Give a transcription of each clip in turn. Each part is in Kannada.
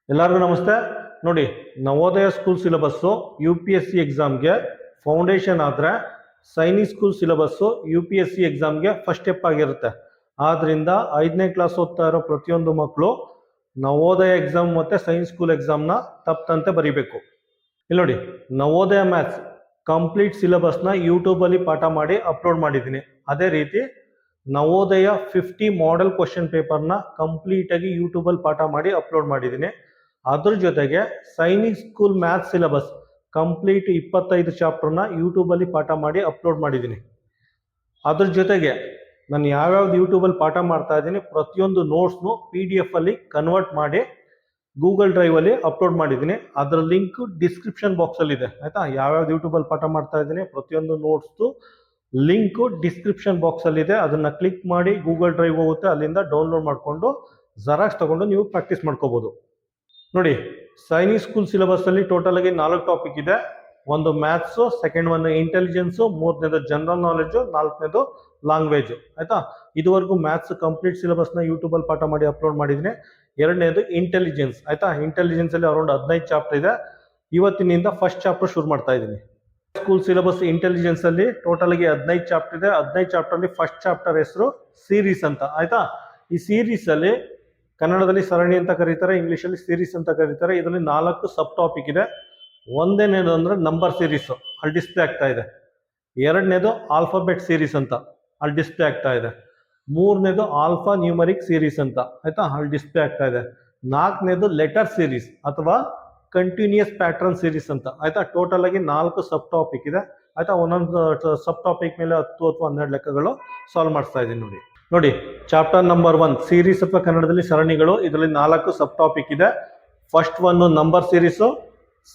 ಎಲ್ಲರಿಗೂ ನಮಸ್ತೆ. ನೋಡಿ, ನವೋದಯ ಸ್ಕೂಲ್ ಸಿಲೆಬಸ್ಸು UPSC ಎಕ್ಸಾಮ್ಗೆ ಫೌಂಡೇಶನ್ ಆದರೆ ಸೈನಿಕ್ ಸ್ಕೂಲ್ ಸಿಲೆಬಸ್ಸು UPSC ಎಕ್ಸಾಮ್ಗೆ ಫಸ್ಟ್ ಸ್ಟೆಪ್ ಆಗಿರುತ್ತೆ. ಆದ್ದರಿಂದ 5ನೇ ಕ್ಲಾಸ್ ಓದ್ತಾ ಇರೋ ಪ್ರತಿಯೊಂದು ಮಕ್ಕಳು ನವೋದಯ ಎಕ್ಸಾಮ್ ಮತ್ತು ಸೈನ್ಸ್ ಸ್ಕೂಲ್ ಎಕ್ಸಾಮ್ನ ತಪ್ಪದಂತೆ ಬರೀಬೇಕು. ಇಲ್ಲಿ ನೋಡಿ, ನವೋದಯ ಮ್ಯಾಥ್ಸ್ ಕಂಪ್ಲೀಟ್ ಸಿಲೆಬಸ್ನ ಯೂಟ್ಯೂಬಲ್ಲಿ ಪಾಠ ಮಾಡಿ ಅಪ್ಲೋಡ್ ಮಾಡಿದ್ದೀನಿ. ಅದೇ ರೀತಿ ನವೋದಯ 50 ಮಾಡೆಲ್ ಕ್ವಶನ್ ಪೇಪರ್ನ ಕಂಪ್ಲೀಟಾಗಿ ಯೂಟ್ಯೂಬಲ್ಲಿ ಪಾಠ ಮಾಡಿ ಅಪ್ಲೋಡ್ ಮಾಡಿದ್ದೀನಿ. ಅದ್ರ ಜೊತೆಗೆ Sainik school maths syllabus complete 25 ಚಾಪ್ಟರ್ನ ಯೂಟ್ಯೂಬಲ್ಲಿ ಪಾಠ ಮಾಡಿ ಅಪ್ಲೋಡ್ ಮಾಡಿದ್ದೀನಿ. ಅದ್ರ ಜೊತೆಗೆ ನಾನು ಯಾವ್ಯಾವ್ದು ಯೂಟ್ಯೂಬಲ್ಲಿ ಪಾಠ ಮಾಡ್ತಾ ಇದ್ದೀನಿ ಪ್ರತಿಯೊಂದು ನೋಟ್ಸ್ನು PDF ಅಲ್ಲಿ ಕನ್ವರ್ಟ್ ಮಾಡಿ ಗೂಗಲ್ ಡ್ರೈವಲ್ಲಿ ಅಪ್ಲೋಡ್ ಮಾಡಿದ್ದೀನಿ. ಅದರ ಲಿಂಕ್ ಡಿಸ್ಕ್ರಿಪ್ಷನ್ ಬಾಕ್ಸಲ್ಲಿ ಇದೆ. ಆಯಿತಾ? ಯಾವ್ಯಾವ್ದು ಯೂಟ್ಯೂಬಲ್ಲಿ ಪಾಠ ಮಾಡ್ತಾ ಇದ್ದೀನಿ ಪ್ರತಿಯೊಂದು ನೋಟ್ಸ್ದು ಲಿಂಕು ಡಿಸ್ಕ್ರಿಪ್ಷನ್ ಬಾಕ್ಸಲ್ಲಿದೆ. ಅದನ್ನು ಕ್ಲಿಕ್ ಮಾಡಿ ಗೂಗಲ್ ಡ್ರೈವ್ ಹೋಗುತ್ತೆ, ಅಲ್ಲಿಂದ ಡೌನ್ಲೋಡ್ ಮಾಡಿಕೊಂಡು ಜೆರಾಕ್ಸ್ ತೊಗೊಂಡು ನೀವು ಪ್ರಾಕ್ಟೀಸ್ ಮಾಡ್ಕೋಬೋದು. ನೋಡಿ, ಸೈನಿಕ್ ಸ್ಕೂಲ್ ಸಿಲೆಬಸ್ಸಲ್ಲಿ ಟೋಟಲಾಗಿ 4 ಟಾಪಿಕ್ ಇದೆ. ಒಂದು ಮ್ಯಾಥ್ಸು, ಸೆಕೆಂಡ್ ಒಂದು ಇಂಟೆಲಿಜೆನ್ಸು, ಮೂರನೇದು ಜನರಲ್ ನಾಲೆಡ್ಜು, 4ನೇದು ಲ್ಯಾಂಗ್ವೇಜು. ಆಯಿತಾ? ಇದುವರೆಗೂ ಮ್ಯಾಥ್ಸ್ ಕಂಪ್ಲೀಟ್ ಸಿಲೆಬಸ್ನ ಯೂಟ್ಯೂಬಲ್ಲಿ ಪಾಠ ಮಾಡಿ ಅಪ್ಲೋಡ್ ಮಾಡಿದ್ದೀನಿ. ಎರಡನೇದು ಇಂಟೆಲಿಜೆನ್ಸ್. ಆಯಿತಾ? ಇಂಟೆಲಿಜೆನ್ಸಲ್ಲಿ ಅರೌಂಡ್ 15 ಚಾಪ್ಟರ್ ಇದೆ. ಇವತ್ತಿನಿಂದ ಫಸ್ಟ್ ಚಾಪ್ಟರ್ ಶುರು ಮಾಡ್ತಾ ಇದ್ದೀನಿ. ಸ್ಕೂಲ್ ಸಿಲೆಬಸ್ ಇಂಟೆಲಿಜೆನ್ಸಲ್ಲಿ ಟೋಟಲಾಗಿ 15 ಚಾಪ್ಟರ್ ಇದೆ. 15 ಚಾಪ್ಟರ್ಲಿ ಫಸ್ಟ್ ಚಾಪ್ಟರ್ ಹೆಸರು ಸೀರೀಸ್ ಅಂತ. ಆಯಿತಾ? ಈ ಸೀರೀಸಲ್ಲಿ ಕನ್ನಡದಲ್ಲಿ ಸರಣಿ ಅಂತ ಕರೀತಾರೆ, ಇಂಗ್ಲೀಷಲ್ಲಿ ಸೀರೀಸ್ ಅಂತ ಕರೀತಾರೆ. ಇದರಲ್ಲಿ 4 ಸಬ್ ಟಾಪಿಕ್ ಇದೆ. ಒಂದನೇದು ಅಂದರೆ ನಂಬರ್ ಸೀರೀಸು, ಅಲ್ಲಿ ಡಿಸ್ಪ್ಲೇ ಆಗ್ತಾ ಇದೆ. ಎರಡನೇದು ಆಲ್ಫಾಬೆಟ್ ಸೀರೀಸ್ ಅಂತ, ಅಲ್ಲಿ ಡಿಸ್ಪ್ಲೇ ಆಗ್ತಾ ಇದೆ. ಮೂರನೇದು ಆಲ್ಫಾ ನ್ಯೂಮರಿಕ್ ಸೀರೀಸ್ ಅಂತ, ಆಯಿತಾ? ಅಲ್ಲಿ ಡಿಸ್ಪ್ಲೇ ಆಗ್ತಾ ಇದೆ. 4ನೇದು ಲೆಟರ್ ಸೀರೀಸ್ ಅಥವಾ ಕಂಟಿನ್ಯೂಯಸ್ ಪ್ಯಾಟ್ರನ್ ಸೀರೀಸ್ ಅಂತ. ಆಯಿತಾ? ಟೋಟಲ್ ಆಗಿ 4 ಸಬ್ ಟಾಪಿಕ್ ಇದೆ. ಆಯಿತಾ? ಒಂದೊಂದು ಸಬ್ ಟಾಪಿಕ್ ಮೇಲೆ 10 ಅಥವಾ 12 ಲೆಕ್ಕಗಳು ಸಾಲ್ವ್ ಮಾಡಿಸ್ತಾ ಇದ್ದೀನಿ. ನೋಡಿ, ಚಾಪ್ಟರ್ ನಂಬರ್ 1 ಸೀರೀಸ್ ಅಥವಾ ಕನ್ನಡದಲ್ಲಿ ಸರಣಿಗಳು. ಇದರಲ್ಲಿ 4 ಸಬ್ ಟಾಪಿಕ್ ಇದೆ. ಫಸ್ಟ್ ಒಂದು ನಂಬರ್ ಸೀರೀಸು,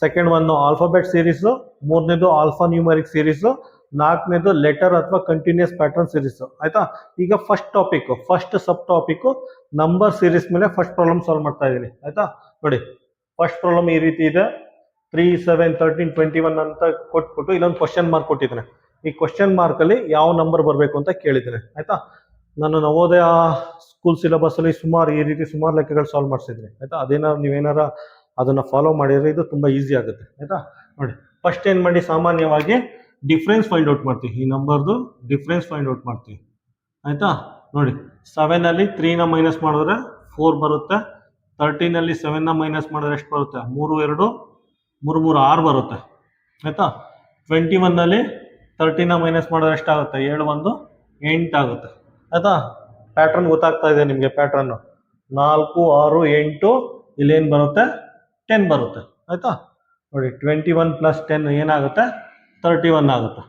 ಸೆಕೆಂಡ್ ಒಂದು ಆಲ್ಫಾಬೆಟ್ ಸೀರೀಸು, ಮೂರನೇದು ಆಲ್ಫಾ ನ್ಯೂಮರಿಕ್ ಸೀರೀಸು, 4ನೇದು ಲೆಟರ್ ಅಥವಾ ಕಂಟಿನ್ಯೂಯಸ್ ಪ್ಯಾಟರ್ನ್ ಸೀರೀಸು. ಆಯಿತಾ? ಈಗ ಫಸ್ಟ್ ಸಬ್ ಟಾಪಿಕ್ಕು ನಂಬರ್ ಸೀರೀಸ್ ಮೇಲೆ ಫಸ್ಟ್ ಪ್ರಾಬ್ಲಮ್ ಸಾಲ್ವ್ ಮಾಡ್ತಾ ಇದ್ದೀನಿ. ಆಯಿತಾ? ನೋಡಿ, ಫಸ್ಟ್ ಪ್ರಾಬ್ಲಮ್ ಈ ರೀತಿ ಇದೆ. 3, 7, 13, 21 ಅಂತ ಕೊಟ್ಬಿಟ್ಟು ಇಲ್ಲೊಂದು ಕ್ವಶನ್ ಮಾರ್ಕ್ ಕೊಟ್ಟಿದ್ದೇನೆ. ಈ ಕ್ವಶನ್ ಮಾರ್ಕಲ್ಲಿ ಯಾವ ನಂಬರ್ ಬರಬೇಕು ಅಂತ ಕೇಳಿದ್ದೇನೆ. ಆಯಿತಾ? ನಾನು ನವೋದಯ ಸ್ಕೂಲ್ ಸಿಲೆಬಸ್ಸಲ್ಲಿ ಈ ರೀತಿ ಸುಮಾರು ಲೆಕ್ಕಗಳು ಸಾಲ್ವ್ ಮಾಡಿಸಿದ್ದೀನಿ. ಆಯಿತಾ? ನೀವೇನಾರ ಅದನ್ನು ಫಾಲೋ ಮಾಡಿದರೆ ಇದು ತುಂಬ ಈಸಿ ಆಗುತ್ತೆ. ಆಯಿತಾ? ನೋಡಿ, ಫಸ್ಟ್ ಏನು ಮಾಡಿ, ಸಾಮಾನ್ಯವಾಗಿ ಡಿಫ್ರೆನ್ಸ್ ಫೈಂಡ್ ಔಟ್ ಮಾಡ್ತೀವಿ. ಈ ನಂಬರ್ದು ಡಿಫ್ರೆನ್ಸ್ ಫೈಂಡ್ ಔಟ್ ಮಾಡ್ತೀವಿ. ಆಯಿತಾ? ನೋಡಿ, 7ಅಲ್ಲಿ 3ನ ಮೈನಸ್ ಮಾಡಿದ್ರೆ 4 ಬರುತ್ತೆ. 13ಅಲ್ಲಿ 7ನ ಮೈನಸ್ ಮಾಡಿದ್ರೆ ಎಷ್ಟು ಬರುತ್ತೆ? 3, 2, 3, 3, 6 ಬರುತ್ತೆ. ಆಯಿತಾ? 21ಅಲ್ಲಿ 13ನ ಮೈನಸ್ ಮಾಡಿದ್ರೆ ಎಷ್ಟಾಗುತ್ತೆ? 7, 1, 8 ಆಗುತ್ತೆ. ಆಯಿತಾ? ಪ್ಯಾಟ್ರನ್ ಗೊತ್ತಾಗ್ತಾ ಇದೆ ನಿಮಗೆ? ಪ್ಯಾಟ್ರನ್ನು 4, 6, 8, ಇಲ್ಲೇನು ಬರುತ್ತೆ? 10 ಬರುತ್ತೆ. ಆಯಿತಾ? ನೋಡಿ, 21 + 10 ಏನಾಗುತ್ತೆ? 31 ಆಗುತ್ತೆ.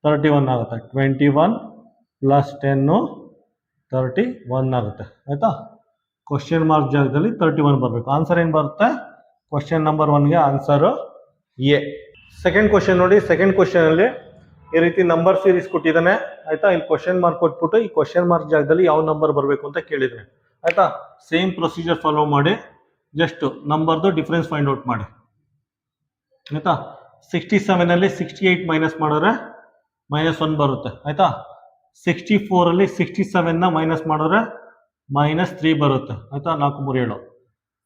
21 ಆಗುತ್ತೆ. 21 + 10 31 ಆಗುತ್ತೆ. ಆಯಿತಾ? ಕ್ವಶನ್ ಮಾರ್ಕ್ ಜಾಗದಲ್ಲಿ 31 ಬರಬೇಕು. ಆನ್ಸರ್ ಏನು ಬರುತ್ತೆ? ಕ್ವಶನ್ ನಂಬರ್ 1ಗೆ ಆನ್ಸರು ಎ. ಸೆಕೆಂಡ್ ಕ್ವಶನ್ ನೋಡಿ, ಸೆಕೆಂಡ್ ಕ್ವಶನಲ್ಲಿ ಈ ರೀತಿ ನಂಬರ್ ಸೀರೀಸ್ ಕೊಟ್ಟಿದ್ದಾನೆ. ಆಯಿತಾ? ಇಲ್ಲಿ ಕ್ವಶನ್ ಮಾರ್ಕ್ ಕೊಟ್ಬಿಟ್ಟು ಈ ಕ್ವಶನ್ ಮಾರ್ಕ್ ಜಾಗದಲ್ಲಿ ಯಾವ ನಂಬರ್ ಬರಬೇಕು ಅಂತ ಕೇಳಿದ್ದಾನೆ. ಆಯಿತಾ? ಸೇಮ್ ಪ್ರೊಸೀಜರ್ ಫಾಲೋ ಮಾಡಿ ಜಸ್ಟ್ ನಂಬರ್ದು ಡಿಫ್ರೆನ್ಸ್ ಫೈಂಡ್ ಔಟ್ ಮಾಡಿ. ಆಯಿತಾ? 67ಅಲ್ಲಿ 68 ಮೈನಸ್ ಮಾಡಿದ್ರೆ -1 ಬರುತ್ತೆ. ಆಯಿತಾ? 64ಅಲ್ಲಿ 67ನ ಮೈನಸ್ ಮಾಡಿದ್ರೆ -3 ಬರುತ್ತೆ. ಆಯಿತಾ? 4, 3, 7.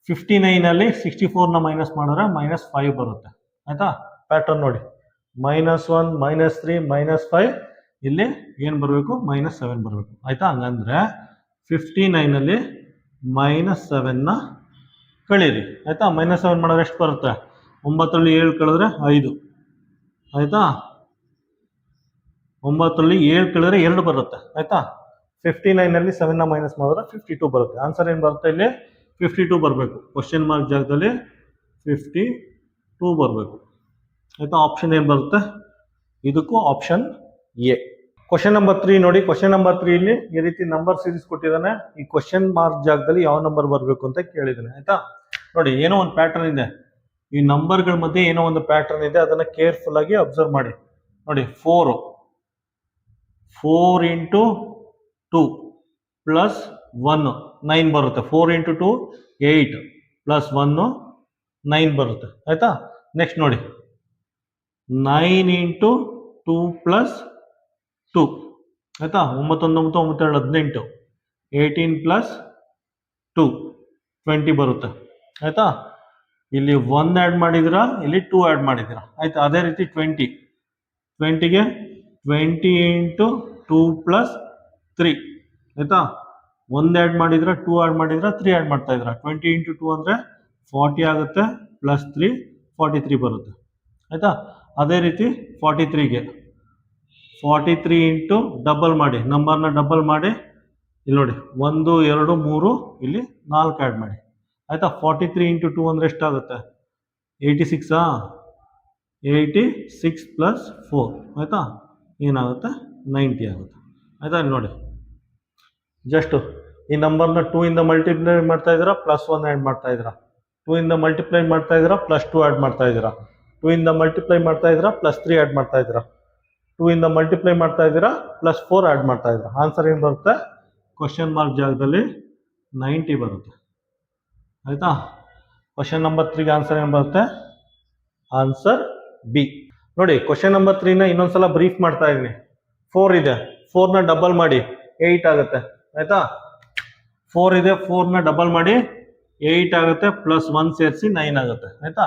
59ಅಲ್ಲಿ 64ನ ಮೈನಸ್ ಮಾಡಿದ್ರೆ -5 ಬರುತ್ತೆ. ಆಯಿತಾ? ಪ್ಯಾಟರ್ನ್ ನೋಡಿ, -1, -3, -5. ಇಲ್ಲಿ ಏನು ಬರಬೇಕು? -7 ಬರಬೇಕು. ಆಯಿತಾ? ಹಂಗಂದ್ರೆ 59ಅಲ್ಲಿ -7ನ ಕಳೀರಿ. ಆಯಿತಾ? -7 ಮಾಡಿದ್ರೆ ಎಷ್ಟು ಬರುತ್ತೆ? 9ರಲ್ಲಿ 7 ಕಳೆದ್ರೆ 5. ಆಯಿತಾ? 9ರಲ್ಲಿ 7 ಕಳೆದ್ರೆ 2 ಬರುತ್ತೆ. ಆಯಿತಾ? 59ಅಲ್ಲಿ 7ನ ಮೈನಸ್ ಮಾಡಿದ್ರೆ 52 ಬರುತ್ತೆ. ಆನ್ಸರ್ ಏನು ಬರುತ್ತೆ? ಇಲ್ಲಿ 52 ಬರಬೇಕು. ಕ್ವಶನ್ ಮಾರ್ಕ್ ಜಾಗದಲ್ಲಿ 52 ಬರಬೇಕು. ಆಯಿತಾ? ಆಪ್ಷನ್ ಏನು ಬರುತ್ತೆ? ಇದಕ್ಕೂ ಆಪ್ಷನ್ ಎ. ಕ್ವಶನ್ ನಂಬರ್ 3 ನೋಡಿ, ಕ್ವಶನ್ ನಂಬರ್ 3 ಇಲ್ಲಿ ಈ ರೀತಿ ನಂಬರ್ ಸೀರೀಸ್ ಕೊಟ್ಟಿದ್ದಾನೆ. ಈ ಕ್ವಶನ್ ಮಾರ್ಕ್ ಜಾಗದಲ್ಲಿ ಯಾವ ನಂಬರ್ ಬರಬೇಕು ಅಂತ ಕೇಳಿದ್ದಾನೆ. ಆಯಿತಾ? ನೋಡಿ, ಏನೋ ಒಂದು ಪ್ಯಾಟರ್ನ್ ಇದೆ. ಈ ನಂಬರ್ಗಳ ಮಧ್ಯೆ ಏನೋ ಒಂದು ಪ್ಯಾಟರ್ನ್ ಇದೆ. ಅದನ್ನು ಕೇರ್ಫುಲ್ ಆಗಿ ಅಬ್ಸರ್ವ್ ಮಾಡಿ. ನೋಡಿ, 4 × 2 + 1 9 ಬರುತ್ತೆ. 4 × 2 8 + 1 9 ಬರುತ್ತೆ. ಆಯಿತಾ? ನೆಕ್ಸ್ಟ್ ನೋಡಿ, 9 × 2 + 2. ಆಯಿತಾ? 9, 9, 9, 18 18 + 2 20 ಬರುತ್ತೆ ಆಯಿತಾ. ಇಲ್ಲಿ 1 ಆ್ಯಡ್ ಮಾಡಿದ್ದೀರಾ, ಇಲ್ಲಿ 2 ಆ್ಯಡ್ ಮಾಡಿದ್ದೀರಾ ಆಯಿತಾ. ಅದೇ ರೀತಿ 20ಗೆ 20 ಇಂಟು 2 ಪ್ಲಸ್ 3 ಆಯಿತಾ. 1 ಆ್ಯಡ್ ಮಾಡಿದ್ರೆ 2 ಆ್ಯಡ್ ಮಾಡಿದ್ರೆ 3 ಆ್ಯಡ್ ಮಾಡ್ತಾ ಇದ್ದೀರಾ. 20 ಇಂಟು 2 ಅಂದರೆ 40 ಆಗುತ್ತೆ, ಪ್ಲಸ್ 3 43 ಬರುತ್ತೆ ಆಯಿತಾ. ಅದೇ ರೀತಿ 43ಗೆ 43 ಇಂಟು ಡಬಲ್ ಮಾಡಿ, ನಂಬರ್ನ ಡಬಲ್ ಮಾಡಿ, ಇಲ್ಲಿ ನೋಡಿ 1 2 3 ಇಲ್ಲಿ 4 ಆ್ಯಡ್ ಮಾಡಿ ಆಯಿತಾ. 43 ಇಂಟು 2 ಅಂದರೆ ಎಷ್ಟಾಗುತ್ತೆ? 86 86 ಪ್ಲಸ್ 4 ಆಯಿತಾ, ಏನಾಗುತ್ತೆ? 90 ಆಗುತ್ತೆ ಆಯಿತಾ. ಇಲ್ಲಿ ನೋಡಿ ಜಸ್ಟು ಈ ನಂಬರ್ನ 2 ಇಂದ ಮಲ್ಟಿಪ್ಲೈ ಮಾಡ್ತಾ ಇದ್ದೀರಾ, ಪ್ಲಸ್ 1 ಆ್ಯಡ್ ಮಾಡ್ತಾ ಇದ್ದೀರಾ. 2 ಇಂದ ಮಲ್ಟಿಪ್ಲೈ ಮಾಡ್ತಾ ಇದ್ದೀರಾ, ಪ್ಲಸ್ 2 ಆ್ಯಡ್ ಮಾಡ್ತಾ ಇದ್ದೀರಾ. 2 ಇಂದ ಮಲ್ಟಿಪ್ಲೈ ಮಾಡ್ತಾ ಇದ್ದೀರಾ, ಪ್ಲಸ್ 3 ಆ್ಯಡ್ ಮಾಡ್ತಾ ಇದ್ದೀರಾ. 2 ಇಂದ ಮಲ್ಟಿಪ್ಲೈ ಮಾಡ್ತಾ ಇದ್ದೀರಾ, ಪ್ಲಸ್ 4 ಆ್ಯಡ್ ಮಾಡ್ತಾ ಇದ್ದೀರಾ. ಆನ್ಸರ್ ಏನು ಬರುತ್ತೆ? ಕ್ವಶನ್ ಮಾರ್ಕ್ ಜಾಗದಲ್ಲಿ 90 ಬರುತ್ತೆ ಆಯಿತಾ. ಕ್ವಶನ್ ನಂಬರ್ 3ಗೆ ಆನ್ಸರ್ ಏನು ಬರುತ್ತೆ? Answer B. ನೋಡಿ ಕ್ವಶನ್ ನಂಬರ್ 3ನ ಇನ್ನೊಂದ್ಸಲ ಬ್ರೀಫ್ ಮಾಡ್ತಾ ಇದ್ದೀನಿ. 4 ಇದೆ, 4ನ ಡಬಲ್ ಮಾಡಿ 8 ಆಗುತ್ತೆ ಆಯಿತಾ. 4 ಇದೆ, 4ನ ಡಬಲ್ ಮಾಡಿ 8 ಆಗುತ್ತೆ, ಪ್ಲಸ್ 1 ಸೇರಿಸಿ 9 ಆಗುತ್ತೆ ಆಯಿತಾ.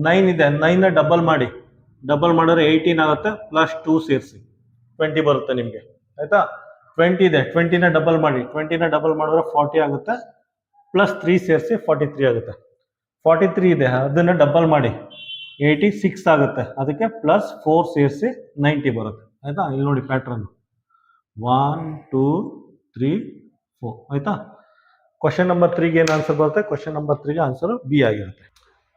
9 ಇದೆ, 9ನ ಡಬಲ್ ಮಾಡಿ, ಡಬಲ್ ಮಾಡಿದ್ರೆ 18 ಆಗುತ್ತೆ, ಪ್ಲಸ್ 2 ಸೇರಿಸಿ 20 ಬರುತ್ತೆ ನಿಮಗೆ ಆಯಿತಾ. 20 ಇದೆ, 20ನ ಡಬಲ್ ಮಾಡಿ, 20ನ ಡಬಲ್ ಮಾಡಿದ್ರೆ 40 ಆಗುತ್ತೆ, ಪ್ಲಸ್ 3 ಸೇರಿಸಿ 43 ಆಗುತ್ತೆ. 43 ಇದೆ, ಅದನ್ನು ಡಬಲ್ ಮಾಡಿ 86 ಆಗುತ್ತೆ, ಅದಕ್ಕೆ ಪ್ಲಸ್ 4 ಸೇರಿಸಿ 90 ಬರುತ್ತೆ ಆಯಿತಾ. ಇಲ್ಲಿ ನೋಡಿ ಪ್ಯಾಟ್ರನ್ 1 2 3 4 ಆಯಿತಾ. ಕ್ವಶನ್ ನಂಬರ್ 3ಗೆ ಏನು ಆನ್ಸರ್ ಬರುತ್ತೆ? ಕ್ವಶನ್ ನಂಬರ್ 3ಗೆ ಆನ್ಸರ್ ಬಿ ಆಗಿರುತ್ತೆ.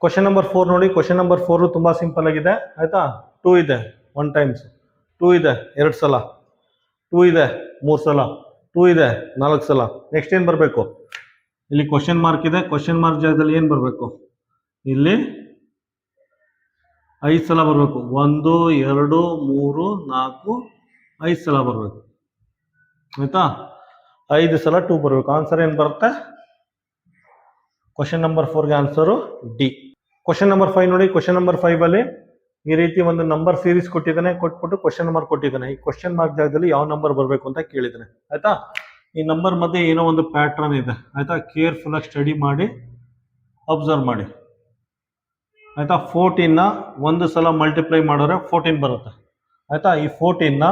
ಕ್ವಶನ್ ನಂಬರ್ 4 ನೋಡಿ. ಕ್ವಶನ್ ನಂಬರ್ 4 ತುಂಬ ಸಿಂಪಲ್ ಆಗಿದೆ ಆಯಿತಾ. 2 ಇದೆ 1 ಟೈಮ್ಸ್, 2 ಇದೆ 2 ಸಲ, 2 ಇದೆ 3 ಸಲ, 2 ಇದೆ 4 ಸಲ. ನೆಕ್ಸ್ಟ್ ಏನು ಬರಬೇಕು? ಇಲ್ಲಿ ಕ್ವಶನ್ ಮಾರ್ಕ್ ಇದೆ, ಕ್ವಶನ್ ಮಾರ್ಕ್ ಜಾಗದಲ್ಲಿ ಏನು ಬರಬೇಕು? ಇಲ್ಲಿ 5 ಸಲ ಬರಬೇಕು. 1 2 3 4 5 ಸಲ ಬರಬೇಕು ಆಯಿತಾ. 5 ಸಲ 2 ಬರಬೇಕು. ಆನ್ಸರ್ ಏನು ಬರುತ್ತೆ? ಕ್ವಶನ್ ನಂಬರ್ 4ಗೆ ಆನ್ಸರು ಡಿ. ಕ್ವಶನ್ ನಂಬರ್ 5 ನೋಡಿ. ಕ್ವಶನ್ ನಂಬರ್ 5ಅಲ್ಲಿ ಈ ರೀತಿ ಒಂದು ನಂಬರ್ ಸೀರೀಸ್ ಕೊಟ್ಟಿದ್ದಾನೆ, ಕೊಟ್ಬಿಟ್ಟು ಕ್ವಶನ್ ಮಾರ್ಕ್ ಕೊಟ್ಟಿದ್ದಾನೆ. ಈ ಕ್ವಶನ್ ಮಾರ್ಕ್ ಜಾಗದಲ್ಲಿ ಯಾವ ನಂಬರ್ ಬರಬೇಕು ಅಂತ ಕೇಳಿದ್ದಾನೆ ಆಯ್ತಾ. ಈ ನಂಬರ್ ಮಧ್ಯೆ ಏನೋ ಒಂದು ಪ್ಯಾಟ್ರನ್ ಇದೆ ಆಯ್ತಾ. ಕೇರ್ಫುಲ್ ಆಗಿ ಸ್ಟಡಿ ಮಾಡಿ ಅಬ್ಸರ್ವ್ ಮಾಡಿ ಆಯ್ತಾ. 14ನ ಒಂದು ಸಲ ಮಲ್ಟಿಪ್ಲೈ ಮಾಡಿದ್ರೆ 14 ಬರುತ್ತೆ ಆಯ್ತಾ. ಈ 14ನ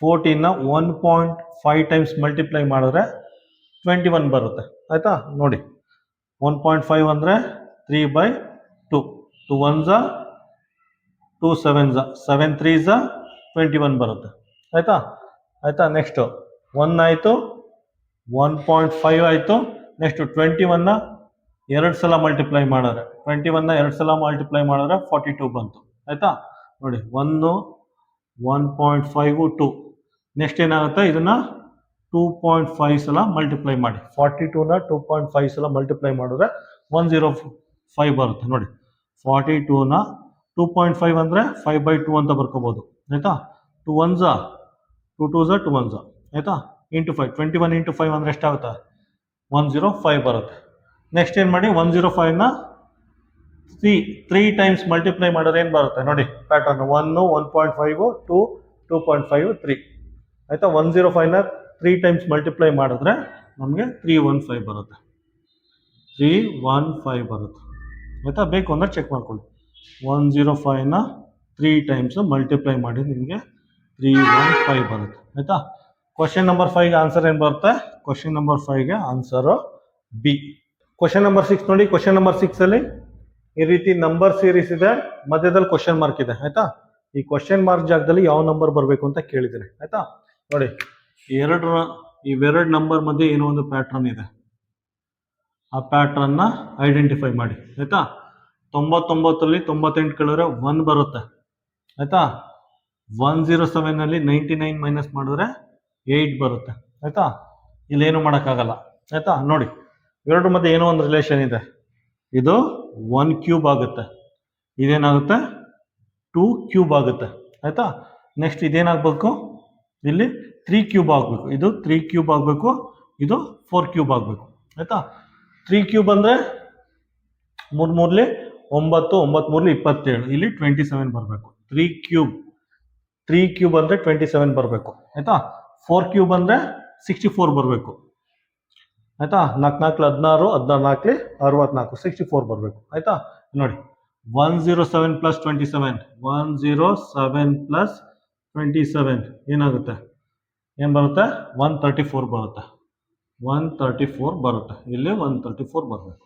1.5 ಟೈಮ್ಸ್ ಮಲ್ಟಿಪ್ಲೈ ಮಾಡಿದ್ರೆ 21 ಬರುತ್ತೆ ಆಯ್ತಾ. ನೋಡಿ 1.5 ಅಂದರೆ 3/2, 2 1s 2 7s 7 3s 21 ಬರುತ್ತೆ ಆಯ್ತಾ ಆಯ್ತಾ. ನೆಕ್ಸ್ಟು 1 ಆಯಿತು, 1.5 ಆಯಿತು. ನೆಕ್ಸ್ಟು 21ನ 2 ಸಲ ಮಲ್ಟಿಪ್ಲೈ ಮಾಡಿದ್ರೆ 21ನ 2 ಸಲ ಮಲ್ಟಿಪ್ಲೈ ಮಾಡಿದ್ರೆ 42 ಬಂತು ಆಯಿತಾ. ನೋಡಿ 1 1.5 2. ನೆಕ್ಸ್ಟ್ ಏನಾಗುತ್ತೆ? ಇದನ್ನು 2.5 ಸಲ ಮಲ್ಟಿಪ್ಲೈ ಮಾಡಿ, 42ನ 2.5 ಸಲ ಮಲ್ಟಿಪ್ಲೈ ಮಾಡಿದ್ರೆ 105 ಬರುತ್ತೆ. ನೋಡಿ 42ನ 2.5 ಅಂದರೆ 5/2 ಅಂತ ಬರ್ಕೋಬೋದು ಆಯಿತಾ. 2 1s 2 2s 2 1s ಆಯಿತಾ. ಇಂಟು 5, 21 ಇಂಟು 5 ಅಂದರೆ ಎಷ್ಟಾಗುತ್ತೆ? 105 ಬರುತ್ತೆ. ನೆಕ್ಸ್ಟ್ ಏನು ಮಾಡಿ? 105ನ 3 ಟೈಮ್ಸ್ ಮಲ್ಟಿಪ್ಲೈ ಮಾಡಿದ್ರೆ ಏನು ಬರುತ್ತೆ? ನೋಡಿ ಪ್ಯಾಟರ್ನ್ 1 1.5 2 2.5 3 ಆಯಿತಾ. 105ನ 3 ಟೈಮ್ಸ್ ಮಲ್ಟಿಪ್ಲೈ ಮಾಡಿದ್ರೆ ನಮಗೆ 315 ಬರುತ್ತೆ, 315 ಬರುತ್ತೆ ಆಯಿತಾ. ಬೇಕು ಅಂದರೆ ಚೆಕ್ ಮಾಡ್ಕೊಳ್ಳಿ. 105ನ 3 ಟೈಮ್ಸ್ ಮಲ್ಟಿಪ್ಲೈ ಮಾಡಿ ನಿಮಗೆ 315 ಬರುತ್ತೆ ಆಯಿತಾ. ಕ್ವಶನ್ ನಂಬರ್ 5ಗೆ ಆನ್ಸರ್ ಏನು ಬರುತ್ತೆ? ಕ್ವಶನ್ ನಂಬರ್ 5ಗೆ ಆನ್ಸರು ಬಿ. ಕ್ವಶನ್ ನಂಬರ್ 6 ನೋಡಿ. ಕ್ವಶನ್ ನಂಬರ್ 6ಅಲ್ಲಿ ಈ ರೀತಿ ನಂಬರ್ ಸೀರೀಸ್ ಇದೆ, ಮಧ್ಯದಲ್ಲಿ ಕ್ವಶನ್ ಮಾರ್ಕ್ ಇದೆ ಆಯಿತಾ. ಈ ಕ್ವಶನ್ ಮಾರ್ಕ್ ಜಾಗದಲ್ಲಿ ಯಾವ ನಂಬರ್ ಬರಬೇಕು ಅಂತ ಕೇಳಿದ್ದೀನಿ ಆಯಿತಾ. ನೋಡಿ ಇವೆರಡು ನಂಬರ್ ಮಧ್ಯೆ ಏನೋ ಒಂದು ಪ್ಯಾಟ್ರನ್ ಇದೆ, ಆ ಪ್ಯಾಟ್ರನ್ನ ಐಡೆಂಟಿಫೈ ಮಾಡಿ ಆಯಿತಾ. 99ರಲ್ಲಿ 98 ಕಳೆದ್ರೆ 1 ಬರುತ್ತೆ ಆಯಿತಾ. 107ನಲ್ಲಿ 99 ಮೈನಸ್ ಮಾಡಿದ್ರೆ 8 ಬರುತ್ತೆ ಆಯಿತಾ. ಇಲ್ಲೇನು ಮಾಡೋಕ್ಕಾಗಲ್ಲ ಆಯಿತಾ. ನೋಡಿ ಇವೆರಡು ಮಧ್ಯೆ ಏನೋ ಒಂದು ರಿಲೇಷನ್ ಇದೆ. ಇದು 1 ಕ್ಯೂಬ್ ಆಗುತ್ತೆ, ಇದೇನಾಗುತ್ತೆ 2 ಕ್ಯೂಬ್ ಆಗುತ್ತೆ ಆಯಿತಾ. ನೆಕ್ಸ್ಟ್ ಇದೇನಾಗಬೇಕು? ಇಲ್ಲಿ 3 ಕ್ಯೂಬ್ ಆಗಬೇಕು, ಇದು 3 ಕ್ಯೂಬ್ ಆಗಬೇಕು, ಇದು 4 ಕ್ಯೂಬ್ ಆಗಬೇಕು ಆಯಿತಾ. 3 ಕ್ಯೂಬ್ ಅಂದರೆ 3 3ಲಿ 9, 9 3ಲಿ 27, ಇಲ್ಲಿ 27 ಬರಬೇಕು. 3 ಕ್ಯೂಬ್ ಅಂದರೆ 27 ಬರಬೇಕು ಆಯಿತಾ. 4 ಕ್ಯೂಬ್ ಅಂದರೆ 64 ಬರಬೇಕು. ಆಯಿತಾ. 4 4 16, 16 4 64, 64 ಬರಬೇಕು. ಆಯಿತಾ. ನೋಡಿ 107 ಪ್ಲಸ್ 27, 107 ಪ್ಲಸ್ 27 ಏನಾಗುತ್ತೆ, ಏನು ಬರುತ್ತೆ, 134 ಬರುತ್ತೆ. 134 ಬರುತ್ತೆ. ಇಲ್ಲಿ 134 ಬರಬೇಕು.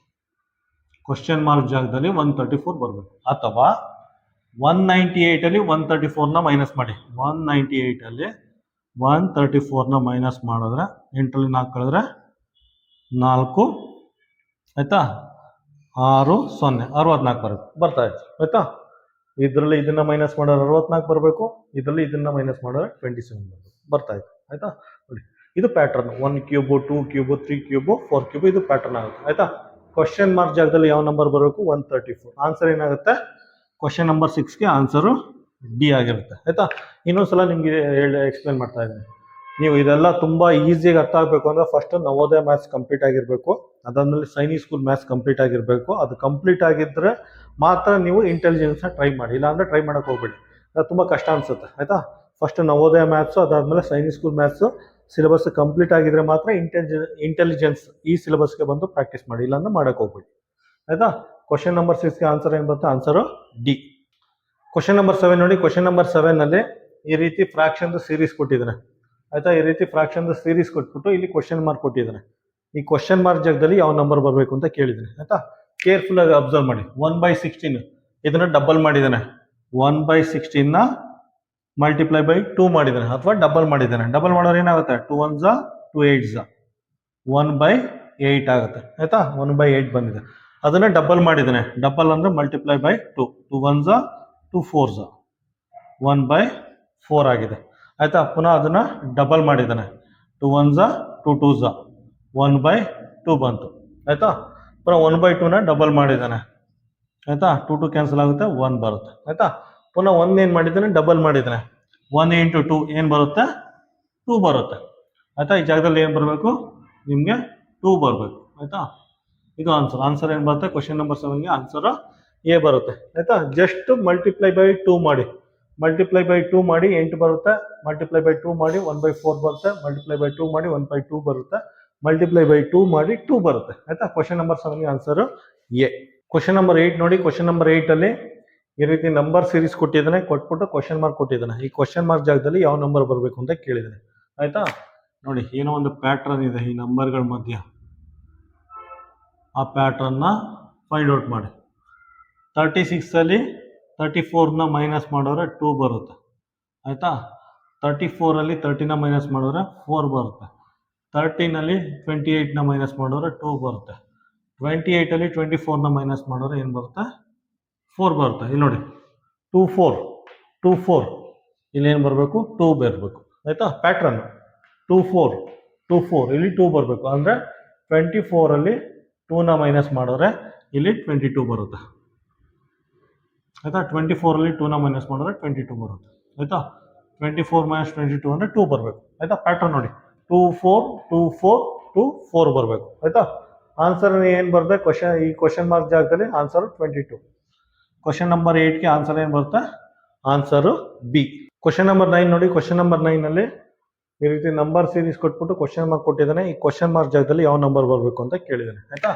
ಕ್ವಶನ್ ಮಾರ್ಕ್ ಜಾಗದಲ್ಲಿ 134 ಬರಬೇಕು. ಅಥವಾ 198 134ನ ಮೈನಸ್ ಮಾಡಿ. 198 134ನ ಮೈನಸ್ ಮಾಡಿದ್ರೆ 8ರಲ್ಲಿ 4 ಕಳೆದ್ರೆ 4, ಆಯಿತಾ, 6 0 64 ಬರುತ್ತೆ. ಬರ್ತಾ ಇತ್ತು. ಆಯಿತಾ. ಇದರಲ್ಲಿ ಇದನ್ನು ಮೈನಸ್ ಮಾಡಿದ್ರೆ 64 ಬರಬೇಕು, ಇದರಲ್ಲಿ ಇದನ್ನು ಮೈನಸ್ ಮಾಡಿದ್ರೆ 27 ಬರಬೇಕು. ಬರ್ತಾ ಇತ್ತು. ಆಯಿತಾ. ನೋಡಿ ಇದು pattern. 1 cube, 2 cube, 3 cube, 4 cube, ಇದು ಪ್ಯಾಟ್ರನ್ ಆಗುತ್ತೆ. ಆಯಿತಾ. ಕ್ವಶನ್ ಮಾರ್ಕ್ ಜಾಗದಲ್ಲಿ ಯಾವ ನಂಬರ್ ಬರಬೇಕು, 134. ಆನ್ಸರ್ ಏನಾಗುತ್ತೆ, ಕ್ವಶನ್ ನಂಬರ್ 6ಗೆ ಆನ್ಸರು ಡಿ ಆಗಿರುತ್ತೆ. ಆಯಿತಾ. ಇನ್ನೊಂದ್ಸಲ ನಿಮಗೆ ಎಕ್ಸ್ಪ್ಲೇನ್ ಮಾಡ್ತಾ ಇದ್ದೀನಿ. ನೀವು ಇದೆಲ್ಲ ತುಂಬ ಈಸಿಯಾಗಿ ಅರ್ಥ ಆಗಬೇಕು ಅಂದರೆ ಫಸ್ಟ್ ನವೋದಯ ಮ್ಯಾಥ್ಸ್ ಕಂಪ್ಲೀಟ್ ಆಗಿರಬೇಕು. ಅದಾದಮೇಲೆ ಸೈನಿಕ್ ಸ್ಕೂಲ್ ಮ್ಯಾಥ್ಸ್ ಕಂಪ್ಲೀಟ್ ಆಗಿರಬೇಕು. ಅದು ಕಂಪ್ಲೀಟ್ ಆಗಿದ್ದರೆ ಮಾತ್ರ ನೀವು ಇಂಟೆಲಿಜೆನ್ಸ್ನ ಟ್ರೈ ಮಾಡಿ, ಇಲ್ಲಾಂದರೆ ಟ್ರೈ ಮಾಡೋಕ್ಕೆ ಹೋಗ್ಬೇಡಿ, ಅದು ತುಂಬ ಕಷ್ಟ ಅನಿಸುತ್ತೆ. ಆಯಿತಾ. ಫಸ್ಟ್ ನವೋದಯ ಮ್ಯಾಥ್ಸು, ಅದಾದಮೇಲೆ Sainik school maths syllabus complete ಆಗಿದ್ರೆ ಮಾತ್ರ ಇಂಟೆಲಿಜೆನ್ಸ್ ಈ ಸಿಲೆಬಸ್ಗೆ ಬಂದು ಪ್ರಾಕ್ಟೀಸ್ ಮಾಡಿ, ಇಲ್ಲಾಂದ್ರೆ ಮಾಡೋಕ್ಕೆ ಹೋಗ್ಬೇಡಿ. ಆಯಿತಾ. ಕ್ವಶನ್ ನಂಬರ್ 6ಗೆ ಆನ್ಸರ್ ಏನು ಬರುತ್ತೆ, ಆನ್ಸರು ಡಿ. ಕ್ವಶನ್ ನಂಬರ್ 7 ನೋಡಿ. ಕ್ವಶನ್ ನಂಬರ್ 7ನಲ್ಲಿ ಈ ರೀತಿ ಫ್ರಾಕ್ಷನ್ದು ಸೀರೀಸ್ ಕೊಟ್ಟಿದ್ದಾನೆ. ಆಯಿತಾ. ಈ ರೀತಿ ಫ್ರಾಕ್ಷನ್ದು ಸೀರೀಸ್ ಕೊಟ್ಬಿಟ್ಟು ಇಲ್ಲಿ ಕ್ವಶನ್ ಮಾರ್ಕ್ ಕೊಟ್ಟಿದ್ದಾನೆ. ಈ ಕ್ವಶನ್ ಮಾರ್ಕ್ ಜಾಗದಲ್ಲಿ ಯಾವ ನಂಬರ್ ಬರಬೇಕು ಅಂತ ಕೇಳಿದ್ದಾನೆ. ಆಯಿತಾ. ಕೇರ್ಫುಲ್ಲಾಗಿ ಅಬ್ಸರ್ವ್ ಮಾಡಿ. 1/16 ಇದನ್ನು ಡಬಲ್ ಮಾಡಿದ್ದಾನೆ. 1/16ನ ಮಲ್ಟಿಪ್ಲೈ ಬೈ 2 ಮಾಡಿದ್ದಾನೆ ಅಥವಾ ಡಬಲ್ ಮಾಡಿದ್ದಾನೆ. ಡಬಲ್ ಮಾಡೋರು ಏನಾಗುತ್ತೆ, 2 1s 2 8s 1/8 ಆಗುತ್ತೆ. ಆಯಿತಾ. 1/8 ಬಂದಿದೆ. ಅದನ್ನು ಡಬಲ್ ಮಾಡಿದ್ದಾನೆ. ಡಬಲ್ ಅಂದರೆ ಮಲ್ಟಿಪ್ಲೈ ಬೈ 2, 2 1s 2 4s 1/4 ಆಗಿದೆ. ಆಯಿತಾ. ಪುನಃ ಅದನ್ನು ಡಬಲ್ ಮಾಡಿದ್ದಾನೆ. 2 1s 2 2s 1/2 ಬಂತು. ಆಯಿತಾ. ಪುನಃ 1/2ನ ಡಬಲ್ ಮಾಡಿದ್ದಾನೆ. ಆಯಿತಾ. 2 2 ಕ್ಯಾನ್ಸಲ್ ಆಗುತ್ತೆ, 1 ಬರುತ್ತೆ. ಆಯಿತಾ. ಪುನಃ 1 ಏನು ಮಾಡಿದ್ದಾನೆ, ಡಬಲ್ ಮಾಡಿದ್ದಾನೆ. 1 × 2 ಏನು ಬರುತ್ತೆ, 2 ಬರುತ್ತೆ. ಆಯಿತಾ. ಈ ಜಾಗದಲ್ಲಿ ಏನು ಬರಬೇಕು, ನಿಮಗೆ 2 ಬರಬೇಕು. ಆಯಿತಾ. ಇದು ಆನ್ಸರ್. ಆನ್ಸರ್ ಏನು ಬರುತ್ತೆ, ಕ್ವಶನ್ ನಂಬರ್ 7ಗೆ ಆನ್ಸರ್ ಎ ಬರುತ್ತೆ. ಆಯಿತಾ. ಜಸ್ಟ್ ಮಲ್ಟಿಪ್ಲೈ ಬೈ 2 ಮಾಡಿ. ಮಲ್ಟಿಪ್ಲೈ ಬೈ 2 ಮಾಡಿ 8 ಬರುತ್ತೆ. ಮಲ್ಟಿಪ್ಲೈ ಬೈ 2 ಮಾಡಿ 1/4 ಬರುತ್ತೆ. ಮಲ್ಟಿಪ್ಲೈ ಬೈ 2 ಮಾಡಿ 1/2 ಬರುತ್ತೆ. ಮಲ್ಟಿಪ್ಲೈ ಬೈ 2 ಮಾಡಿ 2 ಬರುತ್ತೆ. ಆಯಿತಾ. ಕ್ವಶನ್ ನಂಬರ್ 7ಗೆ ಆನ್ಸರು ಎ. ಕ್ವಶನ್ ನಂಬರ್ 8 ನೋಡಿ. ಕ್ವಶನ್ ನಂಬರ್ 8ಅಲ್ಲಿ ಈ ರೀತಿ ನಂಬರ್ ಸೀರೀಸ್ ಕೊಟ್ಟಿದ್ದಾನೆ, ಕೊಟ್ಬಿಟ್ಟು ಕ್ವಶನ್ ಮಾರ್ಕ್ ಕೊಟ್ಟಿದ್ದಾನೆ. ಈ ಕ್ವಶನ್ ಮಾರ್ಕ್ ಜಾಗದಲ್ಲಿ ಯಾವ ನಂಬರ್ ಬರಬೇಕು ಅಂತ ಕೇಳಿದ್ದಾನೆ. ಆಯಿತಾ. ನೋಡಿ ಏನೋ ಒಂದು ಪ್ಯಾಟ್ರನ್ ಇದೆ ಈ ನಂಬರ್ಗಳ ಮಧ್ಯ. ಆ ಪ್ಯಾಟ್ರನ್ನ ಫೈಂಡ್ ಔಟ್ ಮಾಡಿ. 36ಅಲ್ಲಿ 34ನ ಮೈನಸ್ ಮಾಡಿದ್ರೆ 2 ಬರುತ್ತೆ. ಆಯಿತಾ. 34ಅಲ್ಲಿ 30ನ ಮೈನಸ್ ಮಾಡಿದ್ರೆ 4 ಬರುತ್ತೆ. 13ಅಲ್ಲಿ 28ನ ಮೈನಸ್ ಮಾಡಿದ್ರೆ 2 ಬರುತ್ತೆ. 28ಅಲ್ಲಿ 24ನ ಮೈನಸ್ ಮಾಡಿದ್ರೆ ಏನು ಬರುತ್ತೆ, 4 ಬರುತ್ತೆ. ಇಲ್ಲಿ ನೋಡಿ 2 4 2 4 ಇಲ್ಲಿ ಏನು ಬರಬೇಕು, 2 ಬರಬೇಕು. ಆಯಿತಾ. ಪ್ಯಾಟ್ರನ್ 2 4 2 4 ಇಲ್ಲಿ 2 ಬರಬೇಕು. ಅಂದರೆ 24ಅಲ್ಲಿ 2ನ ಮೈನಸ್ ಮಾಡಿದ್ರೆ ಇಲ್ಲಿ 22 ಬರುತ್ತೆ. ಆಯಿತಾ. 24ಅಲ್ಲಿ 2ನ ಮೈನಸ್ ಮಾಡಿದ್ರೆ 22 ಬರುತ್ತೆ. ಆಯಿತಾ. 24 - 22 ಅಂದರೆ 2 ಬರಬೇಕು. ಆಯಿತಾ. ಪ್ಯಾಟ್ರನ್ ನೋಡಿ 2 4 2 4 2 4 ಬರಬೇಕು. ಆಯಿತಾ. ಆನ್ಸರ್ ಏನು ಬರುತ್ತೆ, ಈ ಕ್ವಶನ್ ಮಾರ್ಕ್ ಜಾಗದಲ್ಲಿ ಆನ್ಸರು 22. ಕ್ವಶನ್ ನಂಬರ್ 8ಗೆ ಆನ್ಸರ್ ಏನು ಬರುತ್ತೆ, ಆನ್ಸರು ಬಿ. ಕ್ವಶನ್ ನಂಬರ್ 9 ನೋಡಿ. ಕ್ವಶನ್ ನಂಬರ್ 9ನಲ್ಲಿ ಈ ರೀತಿ ನಂಬರ್ ಸೀರೀಸ್ ಕೊಟ್ಬಿಟ್ಟು ಕ್ವಶನ್ ಮಾರ್ಕ್ ಕೊಟ್ಟಿದ್ದಾನೆ. ಈ ಕ್ವಶನ್ ಮಾರ್ಕ್ ಜಾಗದಲ್ಲಿ ಯಾವ ನಂಬರ್ ಬರಬೇಕು ಅಂತ ಕೇಳಿದ್ದಾನೆ. ಆಯಿತಾ.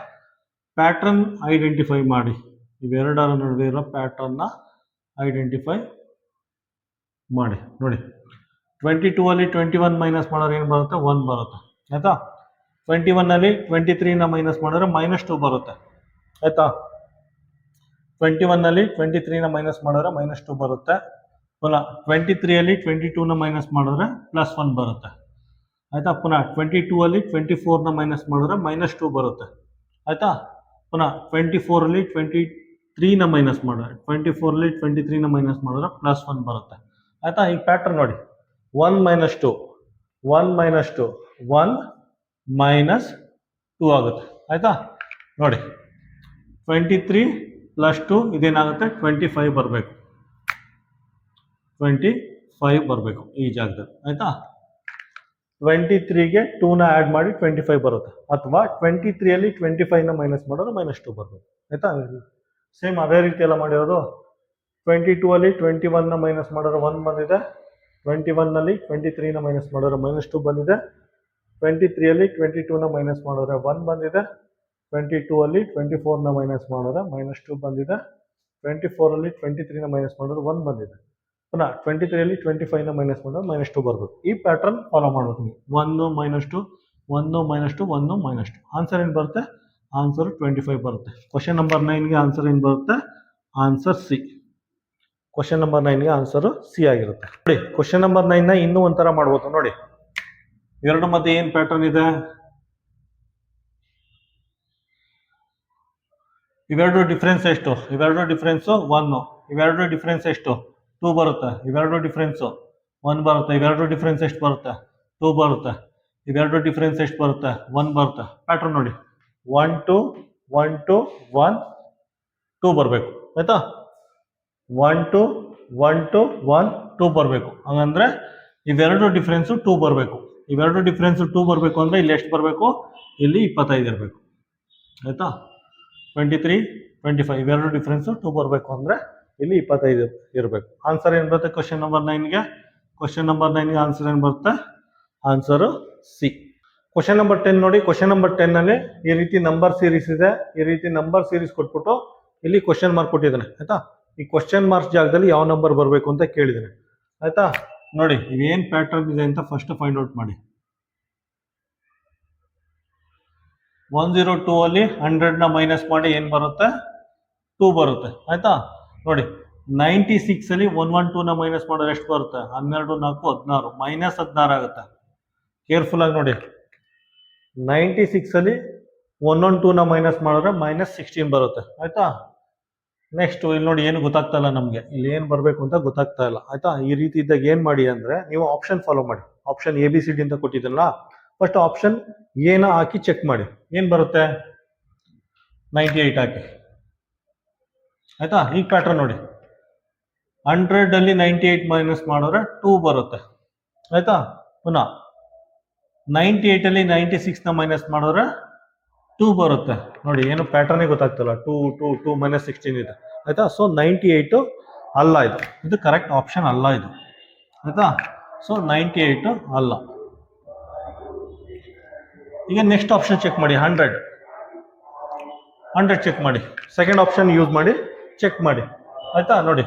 ಪ್ಯಾಟ್ರನ್ ಐಡೆಂಟಿಫೈ ಮಾಡಿ. ಇವೆರಡರ ನಡುವೆ ಇರೋ ಪ್ಯಾಟ್ರನ್ನ ಐಡೆಂಟಿಫೈ ಮಾಡಿ. ನೋಡಿ 22ಅಲ್ಲಿ 21 ಮೈನಸ್ ಮಾಡಿದ್ರೆ ಏನು ಬರುತ್ತೆ, 1 ಬರುತ್ತೆ. ಆಯಿತಾ. 21ಅಲ್ಲಿ 23ನ ಮೈನಸ್ ಮಾಡಿದ್ರೆ -2 ಬರುತ್ತೆ. ಆಯಿತಾ. 21ಅಲ್ಲಿ 23ನ ಮೈನಸ್ ಮಾಡಿದ್ರೆ -2 ಬರುತ್ತೆ. ಪುನಃ 23ಅಲ್ಲಿ 22ನ ಮೈನಸ್ ಮಾಡಿದ್ರೆ +1 ಬರುತ್ತೆ. ಆಯಿತಾ. ಪುನಃ 22ಅಲ್ಲಿ 24ನ ಮೈನಸ್ ಮಾಡಿದ್ರೆ -2 ಬರುತ್ತೆ. ಆಯಿತಾ. ಪುನಃ 24ಅಲ್ಲಿ 23ನ ಮೈನಸ್ ಮಾಡಿದ್ರೆ 24ಅಲ್ಲಿ 23ನ ಮೈನಸ್ ಮಾಡಿದ್ರೆ +1 ಬರುತ್ತೆ. ಆಯಿತಾ. ಈ ಪ್ಯಾಟ್ರನ್ ನೋಡಿ 1 - 2 1 - 2 1 - 2 ಆಗುತ್ತೆ. ಆಯಿತಾ. ನೋಡಿ 23 + 2 ಇದೇನಾಗುತ್ತೆ, 25 ಬರಬೇಕು. 25 ಬರಬೇಕು ಈ ಜಾಗದಲ್ಲಿ. ಆಯಿತಾ. 23ಗೆ 2ನ ಆ್ಯಡ್ ಮಾಡಿ 25 ಬರುತ್ತೆ. ಅಥವಾ 23ಅಲ್ಲಿ 25ನ ಮೈನಸ್ ಮಾಡಿದ್ರೆ -2 ಬರಬೇಕು. ಆಯಿತಾ. ಸೇಮ್ ಅದೇ ರೀತಿ ಎಲ್ಲ ಮಾಡಿರೋದು. 22ಅಲ್ಲಿ 21ನ ಮೈನಸ್ ಮಾಡಿದ್ರೆ 1 ಬಂದಿದೆ. 21ನಲ್ಲಿ 23ನ ಮೈನಸ್ ಮಾಡಿದ್ರೆ -2 ಬಂದಿದೆ. 23 ಅಲ್ಲಿ 22ನ ಮೈನಸ್ ಮಾಡಿದ್ರೆ 1 ಬಂದಿದೆ. 22 ಅಲ್ಲಿ 24ನ ಮೈನಸ್ ಮಾಡಿದ್ರೆ -2 ಬಂದಿದೆ. 24 ಅಲ್ಲಿ 23ನ ಮೈನಸ್ ಮಾಡಿದ್ರೆ 1 ಬಂದಿದೆ. ಪುನಃ 23 ಅಲ್ಲಿ 25ನ ಮೈನಸ್ ಮಾಡಿದ್ರೆ -2 ಬರಬೇಕು. ಈ ಪ್ಯಾಟರ್ನ್ ಫಾಲೋ ಮಾಡಬೇಕು ನೀವು. 1 -2 1 -2 1 -2. ಆನ್ಸರ್ ಏನು ಬರುತ್ತೆ? ಆನ್ಸರ್ 25 ಬರುತ್ತೆ. ಕ್ವಶನ್ ನಂಬರ್ 9ಗೆ ಆನ್ಸರ್ ಏನು ಬರುತ್ತೆ? Answer C. ಕ್ವಶನ್ ನಂಬರ್ 9ಗೆ ಆನ್ಸರ್ ಸಿ ಆಗಿರುತ್ತೆ. ನೋಡಿ ಕ್ವಶನ್ ನಂಬರ್ 9ನ ಇನ್ನೂ ಒಂಥರ ಮಾಡ್ಬೋದು. ನೋಡಿ ಎರಡು ಮಧ್ಯೆ ಏನು ಪ್ಯಾಟರ್ನ್ ಇದೆ? ಇವೆರಡು ಡಿಫ್ರೆನ್ಸ್ ಎಷ್ಟು? ಇವೆರಡು ಡಿಫ್ರೆನ್ಸು 1. ಇವೆರಡು ಡಿಫ್ರೆನ್ಸ್ ಎಷ್ಟು? 2 ಬರುತ್ತೆ. ಇವೆರಡು ಡಿಫ್ರೆನ್ಸು 1 ಬರುತ್ತೆ. ಇವೆರಡು ಡಿಫ್ರೆನ್ಸ್ ಎಷ್ಟು ಬರುತ್ತೆ? 2 ಬರುತ್ತೆ. ಇವೆರಡು ಡಿಫ್ರೆನ್ಸ್ ಎಷ್ಟು ಬರುತ್ತೆ? 1 ಬರುತ್ತೆ. ಪ್ಯಾಟರ್ನ್ ನೋಡಿ 1 2 1 2 1 2 ಬರಬೇಕು. ಆಯ್ತಾ? 1 2 1 2 1 2 ಬರಬೇಕು. ಹಂಗಂದ್ರೆ ಇವೆರಡು ಡಿಫ್ರೆನ್ಸು 2 ಬರಬೇಕು. ಇವೆರಡು ಡಿಫ್ರೆನ್ಸು 2 ಬರಬೇಕು ಅಂದರೆ ಇಲ್ಲಿ ಎಷ್ಟು ಬರಬೇಕು? ಇಲ್ಲಿ 25 ಇರಬೇಕು. ಆಯ್ತಾ? 23 25 ಇವೆರಡು ಡಿಫ್ರೆನ್ಸು 2 ಬರಬೇಕು ಅಂದರೆ ಇಲ್ಲಿ 25 ಇರಬೇಕು. ಆನ್ಸರ್ ಏನು ಬರುತ್ತೆ ಕ್ವಶನ್ ನಂಬರ್ 9ಗೆ? ಕ್ವಶನ್ ನಂಬರ್ 9ಗೆ ಆನ್ಸರ್ ಏನು ಬರುತ್ತೆ? Answer C. ಕ್ವಶನ್ ನಂಬರ್ 10 ನೋಡಿ. ಕ್ವಶನ್ ನಂಬರ್ 10ನಲ್ಲಿ ಈ ರೀತಿ ನಂಬರ್ ಸೀರೀಸ್ ಇದೆ. ಈ ರೀತಿ ನಂಬರ್ ಸೀರೀಸ್ ಕೊಟ್ಬಿಟ್ಟು ಇಲ್ಲಿ ಕ್ವಶನ್ ಮಾರ್ಕ್ ಕೊಟ್ಟಿದ್ದಾನೆ. ಆಯ್ತಾ? ಈ ಕ್ವಶನ್ ಮಾರ್ಕ್ ಜಾಗದಲ್ಲಿ ಯಾವ ನಂಬರ್ ಬರಬೇಕು ಅಂತ ಕೇಳಿದ್ದಾನೆ. ಆಯ್ತಾ? ನೋಡಿ ಇವೇನು ಪ್ಯಾಟರ್ನ್ ಇದೆ ಅಂತ ಫಸ್ಟ್ ಫೈಂಡ್ ಔಟ್ ಮಾಡಿ. 102 ಅಲ್ಲಿ 100ನ ಮೈನಸ್ ಮಾಡಿ ಏನು ಬರುತ್ತೆ? 2 ಬರುತ್ತೆ. ಆಯ್ತಾ? ನೋಡಿ 96 ಅಲ್ಲಿ 112ನ ಮೈನಸ್ ಮಾಡಿದ್ರೆ ಎಷ್ಟು ಬರುತ್ತೆ? 12 4 16 -16 ಆಗುತ್ತೆ. ಕೇರ್ಫುಲ್ ಆಗಿ ನೋಡಿ. 96 ಅಲ್ಲಿ 112ನ ಮೈನಸ್ ಮಾಡಿದ್ರೆ -16 ಬರುತ್ತೆ. ಆಯ್ತಾ? ನೆಕ್ಸ್ಟ್ ಇಲ್ಲಿ ನೋಡಿ ಏನು ಗೊತ್ತಾಗ್ತಾ ಇಲ್ಲ ನಮಗೆ. ಇಲ್ಲಿ ಏನು ಬರಬೇಕು ಅಂತ ಗೊತ್ತಾಗ್ತಾ ಇಲ್ಲ. ಆಯ್ತಾ? ಈ ರೀತಿ ಇದ್ದಾಗ ಏನು ಮಾಡಿ ಅಂದರೆ ನೀವು ಆಪ್ಷನ್ ಫಾಲೋ ಮಾಡಿ. ಆಪ್ಷನ್ ABCD ಅಂತ ಕೊಟ್ಟಿದ್ದಲ್ಲ, ಫಸ್ಟ್ ಆಪ್ಷನ್ ಏನ ಹಾಕಿ ಚೆಕ್ ಮಾಡಿ. ಏನು ಬರುತ್ತೆ? 98 ಹಾಕಿ. ಆಯ್ತಾ? ಈ ಪ್ಯಾಟರ್ನ್ ನೋಡಿ 100 ಅಲ್ಲಿ 98 ಮೈನಸ್ ಮಾಡಿದ್ರೆ 2 ಬರುತ್ತೆ. ಆಯ್ತಾ? ಪುನಃ 98 ಅಲ್ಲಿ 96ನ ಮೈನಸ್ ಮಾಡಿದ್ರೆ 2 ಬರುತ್ತೆ. ನೋಡಿ ಏನು ಪ್ಯಾಟರ್ನೇ ಗೊತ್ತಾಗ್ತಲ್ಲ. 2 2 2 -16 ಇದೆ. ಆಯ್ತಾ? ಸೊ 98 ಅಲ್ಲ ಇದು. ಇದು ಕರೆಕ್ಟ್ ಆಪ್ಷನ್ ಅಲ್ಲ ಇದು. ಆಯ್ತಾ? ಸೊ 98 ಅಲ್ಲ. ಈಗ ನೆಕ್ಸ್ಟ್ ಆಪ್ಷನ್ ಚೆಕ್ ಮಾಡಿ. 100 ಚೆಕ್ ಮಾಡಿ. ಸೆಕೆಂಡ್ ಆಪ್ಷನ್ ಯೂಸ್ ಮಾಡಿ ಚೆಕ್ ಮಾಡಿ. ಆಯ್ತಾ? ನೋಡಿ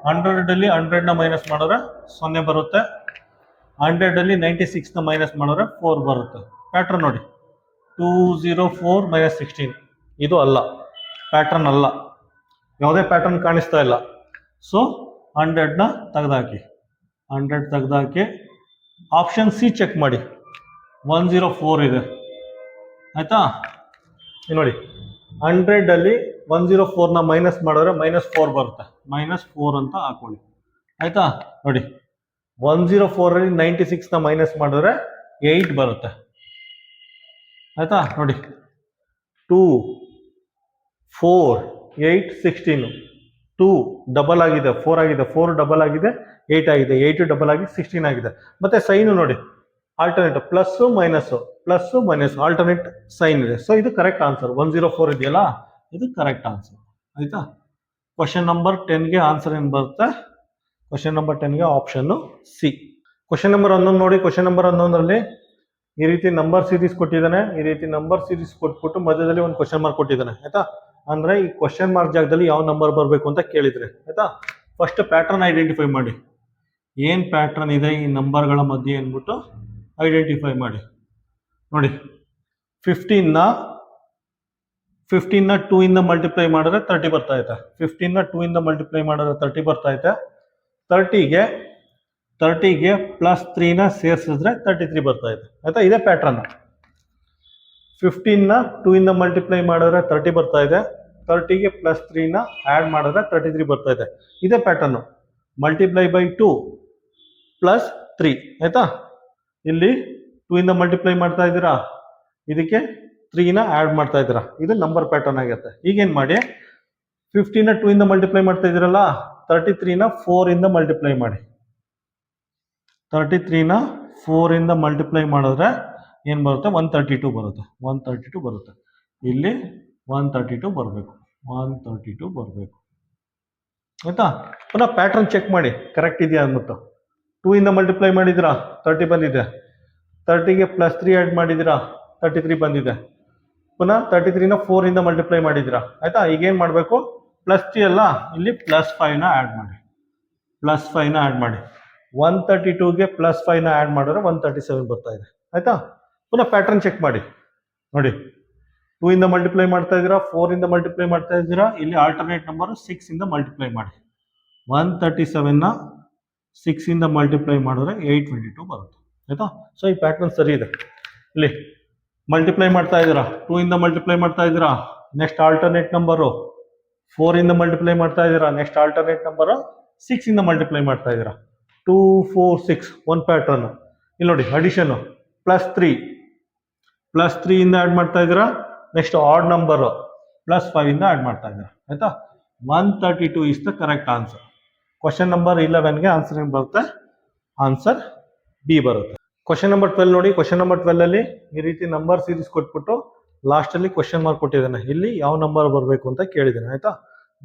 100 ಅಲ್ಲಿ 100ನ ಮೈನಸ್ ಮಾಡಿದ್ರೆ 0 ಬರುತ್ತೆ. 100 ಅಲ್ಲಿ 96ನ ಮೈನಸ್ ಮಾಡಿದ್ರೆ 4 ಬರುತ್ತೆ. ಪ್ಯಾಟರ್ನ್ ನೋಡಿ 204 -16. ಇದು ಅಲ್ಲ, ಪ್ಯಾಟರ್ನ್ ಅಲ್ಲ. ಯಾವುದೇ ಪ್ಯಾಟರ್ನ್ ಕಾಣಿಸ್ತಾ ಇಲ್ಲ. ಸೊ 100ನ ತೆಗೆದಾಕಿ. 100 ತೆಗೆದಾಕಿ. ಆಪ್ಷನ್ ಸಿ ಚೆಕ್ ಮಾಡಿ. 104 ಇದೆ. ಆಯ್ತಾ? ನೋಡಿ 100 ಅಲ್ಲಿ 104ನ ಮೈನಸ್ ಮಾಡಿದ್ರೆ -4 ಬರುತ್ತೆ. -4 ಅಂತ ಹಾಕೊಳ್ಳಿ. ಆಯ್ತಾ? ನೋಡಿ 104 ಅಲ್ಲಿ 96ನ ಮೈನಸ್ ಮಾಡಿದ್ರೆ 8 ಬರುತ್ತೆ. ಆಯ್ತಾ? ನೋಡಿ 2 4 8 16 2 ಡಬಲ್ ಆಗಿದೆ, 4 ಆಗಿದೆ, 4 ಡಬಲ್ ಆಗಿದೆ, 8 ಆಗಿದೆ, 8 ಡಬಲ್ ಆಗಿ 16 ಆಗಿದೆ. ಮತ್ತೆ ಸೈನು ನೋಡಿ alternate plus minus alternate sign ಇದೆ. ಸೊ ಇದು ಕರೆಕ್ಟ್ ಆನ್ಸರ್. 104 ಇದೆಯಲ್ಲ, ಇದು ಕರೆಕ್ಟ್ ಆನ್ಸರ್. ಆಯ್ತಾ? ಕ್ವಶನ್ ನಂಬರ್ 10ಗೆ ಆನ್ಸರ್ ಏನು ಬರುತ್ತೆ? ಕ್ವಶನ್ ನಂಬರ್ 10ಗೆ ಆಪ್ಷನ್ನು ಸಿ. ಕ್ವಶನ್ ನಂಬರ್ 11 ನೋಡಿ. ಕ್ವಶನ್ ನಂಬರ್ 11ರಲ್ಲಿ ಈ ರೀತಿ ನಂಬರ್ ಸೀರೀಸ್ ಕೊಟ್ಟಿದ್ದಾನೆ. ಈ ರೀತಿ ನಂಬರ್ ಸೀರೀಸ್ ಕೊಟ್ಬಿಟ್ಟು ಮಧ್ಯದಲ್ಲಿ ಒಂದು ಕ್ವಶನ್ ಮಾರ್ಕ್ ಕೊಟ್ಟಿದ್ದಾನೆ. ಆಯ್ತಾ? ಅಂದ್ರೆ ಈ ಕ್ವಶನ್ ಮಾರ್ಕ್ ಜಾಗದಲ್ಲಿ ಯಾವ ನಂಬರ್ ಬರಬೇಕು ಅಂತ ಕೇಳಿದ್ರೆ, ಆಯ್ತಾ? ಫಸ್ಟ್ ಪ್ಯಾಟರ್ನ್ ಐಡೆಂಟಿಫೈ ಮಾಡಿ. ಏನು ಪ್ಯಾಟರ್ನ್ ಇದೆ ಈ ನಂಬರ್ಗಳ ಮಧ್ಯೆ ಅಂದ್ಬಿಟ್ಟು ಐಡೆಂಟಿಫೈ ಮಾಡಿ. ನೋಡಿ 15ನ 2 ಇಂದ ಮಲ್ಟಿಪ್ಲೈ ಮಾಡಿದ್ರೆ 30 ಬರ್ತಾ ಐತೆ. 15ನ 2 ಇಂದ ಮಲ್ಟಿಪ್ಲೈ ಮಾಡಿದ್ರೆ 30 ಬರ್ತಾ ಐತೆ. 30ಗೆ +3ನ ಸೇರಿಸಿದ್ರೆ 33 ಬರ್ತಾ ಇದೆ. ಆಯ್ತಾ? ಇದೇ ಪ್ಯಾಟರ್ನ್. 15ನ 2 ಇಂದ ಮಲ್ಟಿಪ್ಲೈ ಮಾಡಿದ್ರೆ 30 ಬರ್ತಾ ಇದೆ. 30ಗೆ +3ನ ಆ್ಯಡ್ ಮಾಡಿದ್ರೆ 33 ಬರ್ತಾ ಇದೆ. ಇದೇ ಪ್ಯಾಟರ್ನು. Multiply by 2 +3. ಆಯ್ತಾ? ಇಲ್ಲಿ 2 ಇಂದ ಮಲ್ಟಿಪ್ಲೈ ಮಾಡ್ತಾ ಇದ್ದೀರಾ, ಇದಕ್ಕೆ 3ನ ಆ್ಯಡ್ ಮಾಡ್ತಾ ಇದ್ದೀರಾ. ಇದು ನಂಬರ್ ಪ್ಯಾಟರ್ನ್ ಆಗಿರುತ್ತೆ. ಈಗೇನು ಮಾಡಿ 15ನ 2 ಇಂದ ಮಲ್ಟಿಪ್ಲೈ ಮಾಡ್ತಾ ಇದ್ದೀರಲ್ಲ, 33ನ 4 ಇಂದ ಮಲ್ಟಿಪ್ಲೈ ಮಾಡಿ. 33ನ 4 ಇಂದ ಮಲ್ಟಿಪ್ಲೈ ಮಾಡಿದ್ರೆ ಏನು ಬರುತ್ತೆ? 132 ಬರುತ್ತೆ. 132 ಬರುತ್ತೆ. ಇಲ್ಲಿ 132 ಬರಬೇಕು. 132 ಬರಬೇಕು. ಆಯ್ತಾ? ಪುನಃ ಪ್ಯಾಟರ್ನ್ ಚೆಕ್ ಮಾಡಿ ಕರೆಕ್ಟ್ ಇದೆಯಾ ಅಂದ್ಬಿಟ್ಟು. 2 ಇಂದ ಮಲ್ಟಿಪ್ಲೈ ಮಾಡಿದ್ರಾ 30 ಬಂದಿದೆ. 30ಗೆ +3 ಆ್ಯಡ್ ಮಾಡಿದ್ದೀರಾ, 33 ಬಂದಿದೆ. ಪುನಃ 33ನ 4ಇಂದ ಮಲ್ಟಿಪ್ಲೈ ಮಾಡಿದ್ದೀರಾ. ಆಯಿತಾ, ಈಗೇನು ಮಾಡಬೇಕು, +3 ಅಲ್ಲ, ಇಲ್ಲಿ +5ನ ಆ್ಯಡ್ ಮಾಡಿ. +5ನ ಆ್ಯಡ್ ಮಾಡಿ. 132ಗೆ +5ನ ಆ್ಯಡ್ ಮಾಡಿದ್ರೆ 137 ಬರ್ತಾ ಇದೆ. ಆಯಿತಾ, ಪುನಃ ಪ್ಯಾಟರ್ನ್ ಚೆಕ್ ಮಾಡಿ. ನೋಡಿ, 2ಇಂದ ಮಲ್ಟಿಪ್ಲೈ ಮಾಡ್ತಾ ಇದ್ದೀರಾ, 4ಇಂದ ಮಲ್ಟಿಪ್ಲೈ ಮಾಡ್ತಾ ಇದ್ದೀರಾ. ಇಲ್ಲಿ ಆಲ್ಟರ್ನೇಟ್ ನಂಬರ್ 6ಇಂದ ಮಲ್ಟಿಪ್ಲೈ ಮಾಡಿ. 137ನ 6ಇಂದ ಮಲ್ಟಿಪ್ಲೈ ಮಾಡಿದ್ರೆ 822 ಬರುತ್ತೆ. ಆಯಿತಾ, ಸೊ ಈ ಪ್ಯಾಟರ್ನ್ ಸರಿ ಇದೆ. ಇಲ್ಲಿ ಮಲ್ಟಿಪ್ಲೈ ಮಾಡ್ತಾ ಇದ್ದೀರಾ, 2ಇಂದ ಮಲ್ಟಿಪ್ಲೈ ಮಾಡ್ತಾ ಇದ್ದೀರಾ, ನೆಕ್ಸ್ಟ್ ಆಲ್ಟರ್ನೇಟ್ ನಂಬರು 4ಇಂದ ಮಲ್ಟಿಪ್ಲೈ ಮಾಡ್ತಾ ಇದ್ದೀರಾ, ನೆಕ್ಸ್ಟ್ ಆಲ್ಟರ್ನೇಟ್ ನಂಬರು 6ಇಂದ ಮಲ್ಟಿಪ್ಲೈ ಮಾಡ್ತಾ ಇದ್ದೀರಾ. 2 4 6 ಒಂದು ಪ್ಯಾಟ್ರನ್ನು. ಇಲ್ಲಿ ನೋಡಿ, ಅಡಿಷನ್ನು +3ಇಂದ ಆ್ಯಡ್ ಮಾಡ್ತಾ ಇದ್ದೀರಾ, ನೆಕ್ಸ್ಟ್ ಆಡ್ ನಂಬರು +5ಇಂದ ಆ್ಯಡ್ ಮಾಡ್ತಾ ಇದ್ದೀರಾ. ಆಯಿತಾ, 132 is the correct answer. Question number 11ಗೆ ಆನ್ಸರ್ ಏನು ಬರುತ್ತೆ, ಆನ್ಸರ್ ಬಿ ಬರುತ್ತೆ. ಕ್ವಶನ್ ನಂಬರ್ 12 ನೋಡಿ. ಕ್ವಶನ್ ನಂಬರ್ 12ಅಲ್ಲಿ ಈ ರೀತಿ ನಂಬರ್ ಸೀರೀಸ್ ಕೊಟ್ಬಿಟ್ಟು ಲಾಸ್ಟಲ್ಲಿ ಕ್ವಶನ್ ಮಾರ್ಕ್ ಕೊಟ್ಟಿದ್ದಾನೆ. ಇಲ್ಲಿ ಯಾವ ನಂಬರ್ ಬರಬೇಕು ಅಂತ ಕೇಳಿದ್ದಾನೆ. ಆಯಿತಾ,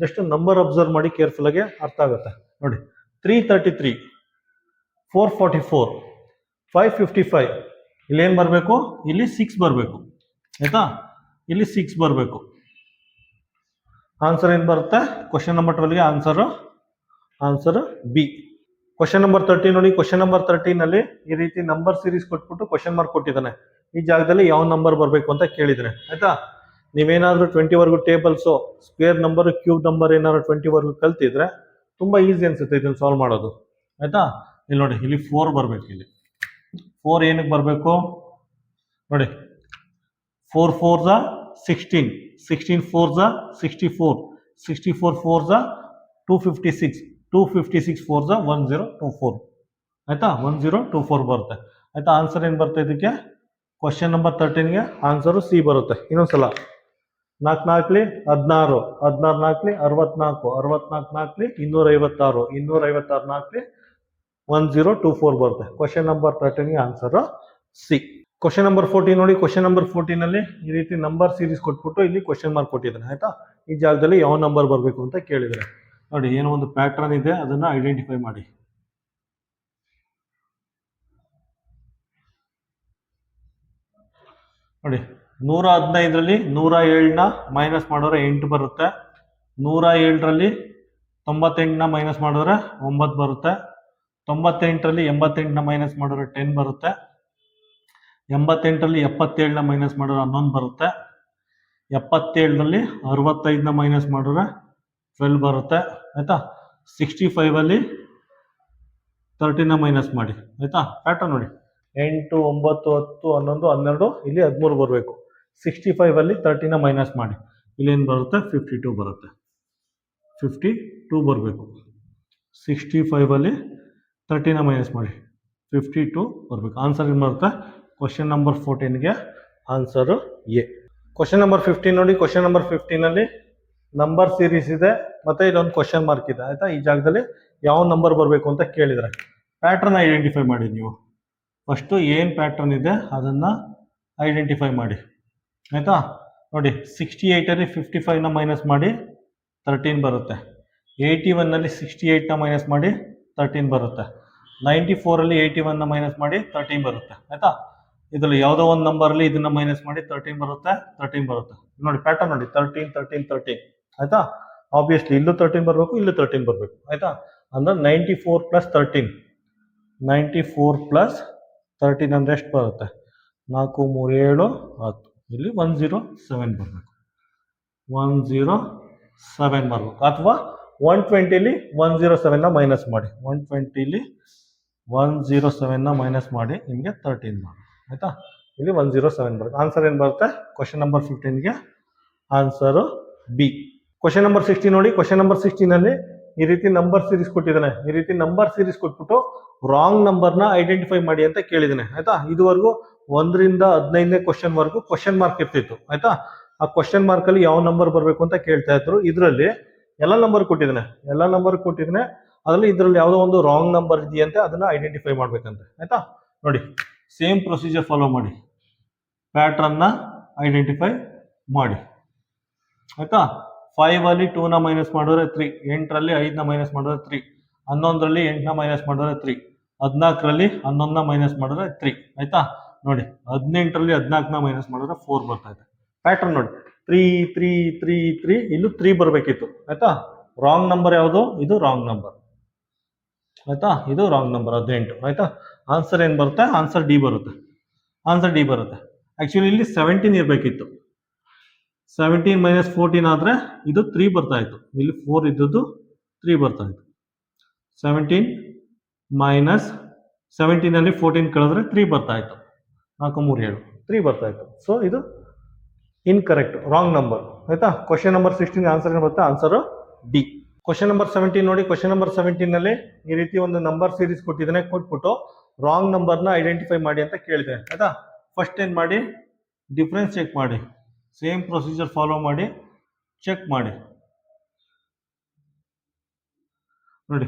ಜಸ್ಟ್ ನಂಬರ್ ಅಬ್ಸರ್ವ್ ಮಾಡಿ, ಕೇರ್ಫುಲ್ಲಾಗಿ ಅರ್ಥ ಆಗುತ್ತೆ. ನೋಡಿ, 333, 444, 555. ಇಲ್ಲೇನು ಬರಬೇಕು, ಇಲ್ಲಿ 6 ಬರಬೇಕು. ಆಯಿತಾ, ಇಲ್ಲಿ 6 ಬರಬೇಕು. ಆನ್ಸರ್ ಏನು ಬರುತ್ತೆ, ಕ್ವಶನ್ ನಂಬರ್ 12ಗೆ ಆನ್ಸರ್ ಬಿ. ಕ್ವಶನ್ ನಂಬರ್ 13 ನೋಡಿ. ಕ್ವಶನ್ ನಂಬರ್ 13ನಲ್ಲಿ ಈ ರೀತಿ ನಂಬರ್ ಸೀರೀಸ್ ಕೊಟ್ಬಿಟ್ಟು ಕ್ವಶನ್ ಮಾರ್ಕ್ ಕೊಟ್ಟಿದ್ದಾನೆ. ಈ ಜಾಗದಲ್ಲಿ ಯಾವ ನಂಬರ್ ಬರಬೇಕು ಅಂತ ಕೇಳಿದ್ದಾನೆ. ಆಯಿತಾ, ನೀವೇನಾದರೂ 20ವರೆಗೂ tables, square number, cube number ಏನಾದ್ರು 20ವರೆಗೂ ಕಲ್ತಿದ್ರೆ ತುಂಬ ಈಸಿ ಅನ್ಸುತ್ತೆ ಇದನ್ನು ಸಾಲ್ವ್ ಮಾಡೋದು. ಆಯಿತಾ, ಇಲ್ಲಿ ನೋಡಿ, ಇಲ್ಲಿ 4 ಬರಬೇಕು. ಇಲ್ಲಿ 4 ಏನಕ್ಕೆ ಬರಬೇಕು ನೋಡಿ, 4 4s 16, 16 4s 64, 64 4s 256, 256 4s 1024. ಆಯಿತಾ, 1024 ಬರುತ್ತೆ. ಆಯಿತಾ, ಆನ್ಸರ್ ಏನು ಬರುತ್ತೆ ಇದಕ್ಕೆ, ಕ್ವಶನ್ ನಂಬರ್ 13ಗೆ ಆನ್ಸರು ಸಿ ಬರುತ್ತೆ. ಇನ್ನೊಂದ್ಸಲ, 4 4 16, 16 4 64, 64 4 256, 256 4 1024 ಬರುತ್ತೆ. ಕ್ವಶನ್ ನಂಬರ್ 13ಗೆ ಆನ್ಸರು ಸಿ. ಕ್ವಶನ್ ನಂಬರ್ 14 ನೋಡಿ. ಕ್ವಶನ್ ನಂಬರ್ 14ನಲ್ಲಿ ಈ ರೀತಿ ನಂಬರ್ ಸೀರೀಸ್ ಕೊಟ್ಬಿಟ್ಟು ಇಲ್ಲಿ ಕ್ವಶನ್ ಮಾರ್ಕ್ ಕೊಟ್ಟಿದ್ದಾನೆ. ಆಯಿತಾ, ಈ ಜಾಗದಲ್ಲಿ ಯಾವ ನಂಬರ್ ಬರಬೇಕು ಅಂತ ಕೇಳಿದರೆ ನೋಡಿ, ಏನೋ ಒಂದು ಪ್ಯಾಟ್ರನ್ ಇದೆ, ಅದನ್ನು ಐಡೆಂಟಿಫೈ ಮಾಡಿ. ನೋಡಿ, 115ರಲ್ಲಿ 107ನ ಮೈನಸ್ ಮಾಡಿದ್ರೆ 8 ಬರುತ್ತೆ. 107ರಲ್ಲಿ 98ನ ಮೈನಸ್ ಮಾಡಿದ್ರೆ 9 ಬರುತ್ತೆ. 98ರಲ್ಲಿ 88ನ ಮೈನಸ್ ಮಾಡಿದ್ರೆ 10 ಬರುತ್ತೆ. 88ರಲ್ಲಿ 77ನ ಮೈನಸ್ ಮಾಡಿದ್ರೆ 11 ಬರುತ್ತೆ. 77ರಲ್ಲಿ 65ನ ಮೈನಸ್ ಮಾಡಿದ್ರೆ 12 ಬರುತ್ತೆ. ಆಯಿತಾ, 65ಅಲ್ಲಿ 13ನ ಮೈನಸ್ ಮಾಡಿ. ಆಯಿತಾ, ಪ್ಯಾಟರ್ನ್ ನೋಡಿ, 8 9 10 11 12, ಇಲ್ಲಿ 13 ಬರಬೇಕು. 65ಅಲ್ಲಿ 13ನ ಮೈನಸ್ ಮಾಡಿ, ಇಲ್ಲೇನು ಬರುತ್ತೆ, 52 ಬರುತ್ತೆ. 52 ಬರಬೇಕು. 65ಅಲ್ಲಿ 13ನ ಮೈನಸ್ ಮಾಡಿ, 52 ಬರಬೇಕು. ಆನ್ಸರ್ ಏನು ಬರುತ್ತೆ, ಕ್ವಶನ್ ನಂಬರ್ 14ಗೆ ಆನ್ಸರು ಎ. ಕ್ವಶನ್ ನಂಬರ್ 15 ನೋಡಿ. ಕ್ವಶನ್ ನಂಬರ್ 15ನಲ್ಲಿ ನಂಬರ್ ಸೀರೀಸ್ ಇದೆ, ಮತ್ತು ಇದೊಂದು ಕ್ವಶನ್ ಮಾರ್ಕ್ ಇದೆ. ಆಯಿತಾ, ಈ ಜಾಗದಲ್ಲಿ ಯಾವ ನಂಬರ್ ಬರಬೇಕು ಅಂತ ಕೇಳಿದರೆ ಪ್ಯಾಟ್ರನ್ ಐಡೆಂಟಿಫೈ ಮಾಡಿ. ನೀವು ಫಸ್ಟು ಏನು ಪ್ಯಾಟ್ರನ್ ಇದೆ ಅದನ್ನು ಐಡೆಂಟಿಫೈ ಮಾಡಿ. ಆಯಿತಾ, ನೋಡಿ, 68ಅಲ್ಲಿ 55ನ ಮೈನಸ್ ಮಾಡಿ 13 ಬರುತ್ತೆ. 81ನಲ್ಲಿ 68ನ ಮೈನಸ್ ಮಾಡಿ 13 ಬರುತ್ತೆ. 94ಅಲ್ಲಿ 81ನ ಮೈನಸ್ ಮಾಡಿ 13 ಬರುತ್ತೆ. ಆಯಿತಾ, ಇದರಲ್ಲಿ ಯಾವುದೋ ಒಂದು ನಂಬರಲ್ಲಿ ಇದನ್ನು ಮೈನಸ್ ಮಾಡಿ 13 ಬರುತ್ತೆ. 13 ಬರುತ್ತೆ. ನೋಡಿ, ಪ್ಯಾಟರ್ನ್ ನೋಡಿ, 13 13 13. ಆಯಿತಾ, ಆಬ್ವಿಯಸ್ಲಿ ಇಲ್ಲೂ 13 ಬರಬೇಕು, ಇಲ್ಲೂ 13 ಬರಬೇಕು. ಆಯಿತಾ, ಅಂದರೆ 94 + 13, 94 + 13 ಅಂದರೆ ಎಷ್ಟು ಬರುತ್ತೆ, 4 3 7 10. ಇಲ್ಲಿ 107 ಬರಬೇಕು. 107 ಬರಬೇಕು. ಅಥವಾ 120ಲಿ 107ನ ಮೈನಸ್ ಮಾಡಿ, 120ಲಿ 107ನ ಮೈನಸ್ ಮಾಡಿ ನಿಮಗೆ 13 ಬರುತ್ತೆ. ಆಯಿತಾ, ಇಲ್ಲಿ 107 ಬರುತ್ತೆ. ಆನ್ಸರ್ ಏನು ಬರುತ್ತೆ, ಕ್ವಶನ್ ನಂಬರ್ 15ಗೆ ಆನ್ಸರು ಬಿ. ಕ್ವಶನ್ ನಂಬರ್ 16 ನೋಡಿ. ಕ್ವಶನ್ ನಂಬರ್ 16ನಲ್ಲಿ ಈ ರೀತಿ ನಂಬರ್ ಸೀರೀಸ್ ಕೊಟ್ಟಿದ್ದಾನೆ. ಈ ರೀತಿ ನಂಬರ್ ಸೀರೀಸ್ ಕೊಟ್ಬಿಟ್ಟು ರಾಂಗ್ ನಂಬರ್ನ ಐಡೆಂಟಿಫೈ ಮಾಡಿ ಅಂತ ಕೇಳಿದ್ದಾನೆ. ಆಯಿತಾ, ಇದುವರೆಗೂ 1ರಿಂದ 15ನೇ ಕ್ವಶನ್ವರೆಗೂ ಕ್ವಶನ್ ಮಾರ್ಕ್ ಇರ್ತಿತ್ತು. ಆಯಿತಾ, ಆ ಕ್ವಶನ್ ಮಾರ್ಕಲ್ಲಿ ಯಾವ ನಂಬರ್ ಬರಬೇಕು ಅಂತ ಕೇಳ್ತಾ ಇದ್ರು. ಇದರಲ್ಲಿ ಎಲ್ಲ ನಂಬರ್ ಕೊಟ್ಟಿದ್ದಾನೆ, ಎಲ್ಲ ನಂಬರ್ ಕೊಟ್ಟಿದ್ದಾನೆ. ಅದರಲ್ಲಿ ಇದರಲ್ಲಿ ಯಾವುದೋ ಒಂದು ರಾಂಗ್ ನಂಬರ್ ಇದೆಯಂತೆ, ಅದನ್ನು ಐಡೆಂಟಿಫೈ ಮಾಡಬೇಕಂತೆ. ಆಯಿತಾ, ನೋಡಿ, ಸೇಮ್ ಪ್ರೊಸೀಜರ್ ಫಾಲೋ ಮಾಡಿ, ಪ್ಯಾಟ್ರನ್ನ ಐಡೆಂಟಿಫೈ ಮಾಡಿ. ಆಯಿತಾ, 5ಅಲ್ಲಿ 2ನ ಮೈನಸ್ ಮಾಡಿದ್ರೆ 3, 8ರಲ್ಲಿ 5ನ ಮೈನಸ್ ಮಾಡಿದ್ರೆ 3, 11ರಲ್ಲಿ 8ನ ಮೈನಸ್ ಮಾಡಿದ್ರೆ 3, 14ರಲ್ಲಿ 11ನ ಮೈನಸ್ ಮಾಡಿದ್ರೆ 3. ಆಯಿತಾ, ನೋಡಿ 18ರಲ್ಲಿ 14ನ ಮೈನಸ್ ಮಾಡಿದ್ರೆ 4 ಬರ್ತಾ ಇದೆ. ಪ್ಯಾಟರ್ನ್ ನೋಡಿ 3 3 3 3 ಇಲ್ಲೂ 3 ಬರಬೇಕಿತ್ತು. ಆಯ್ತಾ, ರಾಂಗ್ ನಂಬರ್ ಯಾವುದು? ಇದು ರಾಂಗ್ ನಂಬರ್. ಆಯ್ತಾ, ಇದು ರಾಂಗ್ ನಂಬರ್ 18. ಆಯ್ತಾ, ಆನ್ಸರ್ ಏನು ಬರುತ್ತೆ? ಆನ್ಸರ್ ಡಿ ಬರುತ್ತೆ. ಆನ್ಸರ್ ಡಿ ಬರುತ್ತೆ. ಆಕ್ಚುಲಿ ಇಲ್ಲಿ 17 ಇರಬೇಕಿತ್ತು. 17 ಮೈನಸ್ 14 ಆದರೆ ಇದು 3 ಬರ್ತಾ ಇತ್ತು. ಇಲ್ಲಿ 4 ಇದ್ದದ್ದು 3 ಬರ್ತಾ ಇತ್ತು. 17 ಮೈನಸ್ 17ಅಲ್ಲಿ 14 ಕಳೆದ್ರೆ 3 ಬರ್ತಾ ಇತ್ತು. 4 3 7 3 ಬರ್ತಾ ಇತ್ತು. ಸೊ ಇದು ಇನ್ಕರೆಕ್ಟ್, ರಾಂಗ್ ನಂಬರ್. ಆಯ್ತಾ, ಕ್ವಶನ್ ನಂಬರ್ 16 ಆನ್ಸರ್ ಏನು ಬರುತ್ತೆ? Answer D. ಕ್ವಶನ್ ನಂಬರ್ 17 ನೋಡಿ. ಕ್ವಶನ್ ನಂಬರ್ 17ನಲ್ಲಿ ಈ ರೀತಿ ಒಂದು ನಂಬರ್ ಸೀರೀಸ್ ಕೊಟ್ಟಿದ್ದಾನೆ. ಕೊಟ್ಬಿಟ್ಟು ರಾಂಗ್ ನಂಬರ್ನ ಐಡೆಂಟಿಫೈ ಮಾಡಿ ಅಂತ ಕೇಳಿದೆ. ಆಯ್ತಾ, ಫಸ್ಟ್ ಏನು ಮಾಡಿ? ಡಿಫ್ರೆನ್ಸ್ ಚೆಕ್ ಮಾಡಿ. ಸೇಮ್ ಪ್ರೊಸೀಜರ್ ಫಾಲೋ ಮಾಡಿ ಚೆಕ್ ಮಾಡಿ. ನೋಡಿ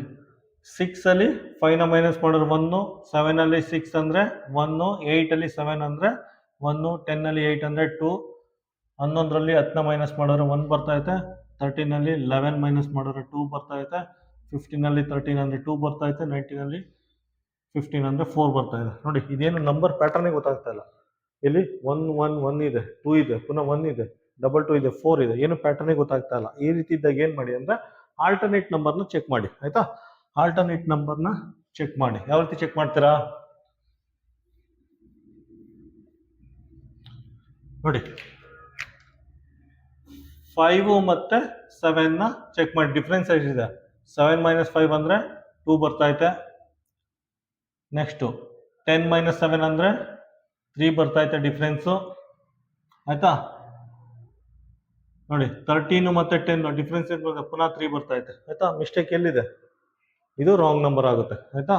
6ಅಲ್ಲಿ 5ನ ಮೈನಸ್ ಮಾಡಿದ್ರೆ 1, 7ಅಲ್ಲಿ 6 ಅಂದರೆ 1, 8ಅಲ್ಲಿ 7 ಅಂದರೆ 1, 10ಅಲ್ಲಿ 8 ಅಂದರೆ 2, 11ರಲ್ಲಿ 10ನ ಮೈನಸ್ ಮಾಡಿದ್ರೆ 1 ಬರ್ತಾ ಐತೆ, 13ನಲ್ಲಿ 11 ಮೈನಸ್ ಮಾಡಿದ್ರೆ 2 ಬರ್ತಾ ಐತೆ, 15ನಲ್ಲಿ 13 ಅಂದರೆ 2 ಬರ್ತಾ ಐತೆ, 19ನಲ್ಲಿ 15 ಅಂದರೆ 4 ಬರ್ತಾ ಇದೆ. ನೋಡಿ ಇದೇನು ನಂಬರ್ ಪ್ಯಾಟರ್ನೇ ಗೊತ್ತಾಗ್ತಾ ಇಲ್ಲ. ಇಲ್ಲಿ 1 1 1 ಇದೆ, 2 ಇದೆ, ಪುನಃ 1 ಇದೆ, 2 2 ಇದೆ, 4 ಇದೆ, ಏನು ಪ್ಯಾಟರ್ನೇ ಗೊತ್ತಾಗ್ತಾ ಇಲ್ಲ. ಈ ರೀತಿ ಇದ್ದಾಗ ಏನು ಮಾಡಿ ಅಂದರೆ ಆಲ್ಟರ್ನೇಟ್ ನಂಬರ್ನ ಚೆಕ್ ಮಾಡಿ. ಆಯ್ತಾ, ಆಲ್ಟರ್ನೇಟ್ ನಂಬರ್ನ ಚೆಕ್ ಮಾಡಿ. ಯಾವ ರೀತಿ ಚೆಕ್ ಮಾಡ್ತೀರಾ ನೋಡಿ. 5 ಮತ್ತೆ 7ನ ಚೆಕ್ ಮಾಡಿ. ಡಿಫ್ರೆನ್ಸ್ ಎಷ್ಟಿದೆ? 7 ಮೈನಸ್ 5 ಅಂದರೆ 2 ಬರ್ತಾ ಐತೆ. ನೆಕ್ಸ್ಟು 10 ಮೈನಸ್ 7 ಅಂದರೆ 3 ಬರ್ತಾ ಐತೆ ಡಿಫ್ರೆನ್ಸು. ಆಯ್ತಾ, ನೋಡಿ 13 ಮತ್ತೆ 10 ಡಿಫ್ರೆನ್ಸ್ ಏನು ಬರುತ್ತೆ? ಪುನಃ 3 ಬರ್ತಾ ಐತೆ. ಆಯ್ತಾ, ಮಿಸ್ಟೇಕ್ ಎಲ್ಲಿದೆ? ಇದು ರಾಂಗ್ ನಂಬರ್ ಆಗುತ್ತೆ. ಆಯ್ತಾ,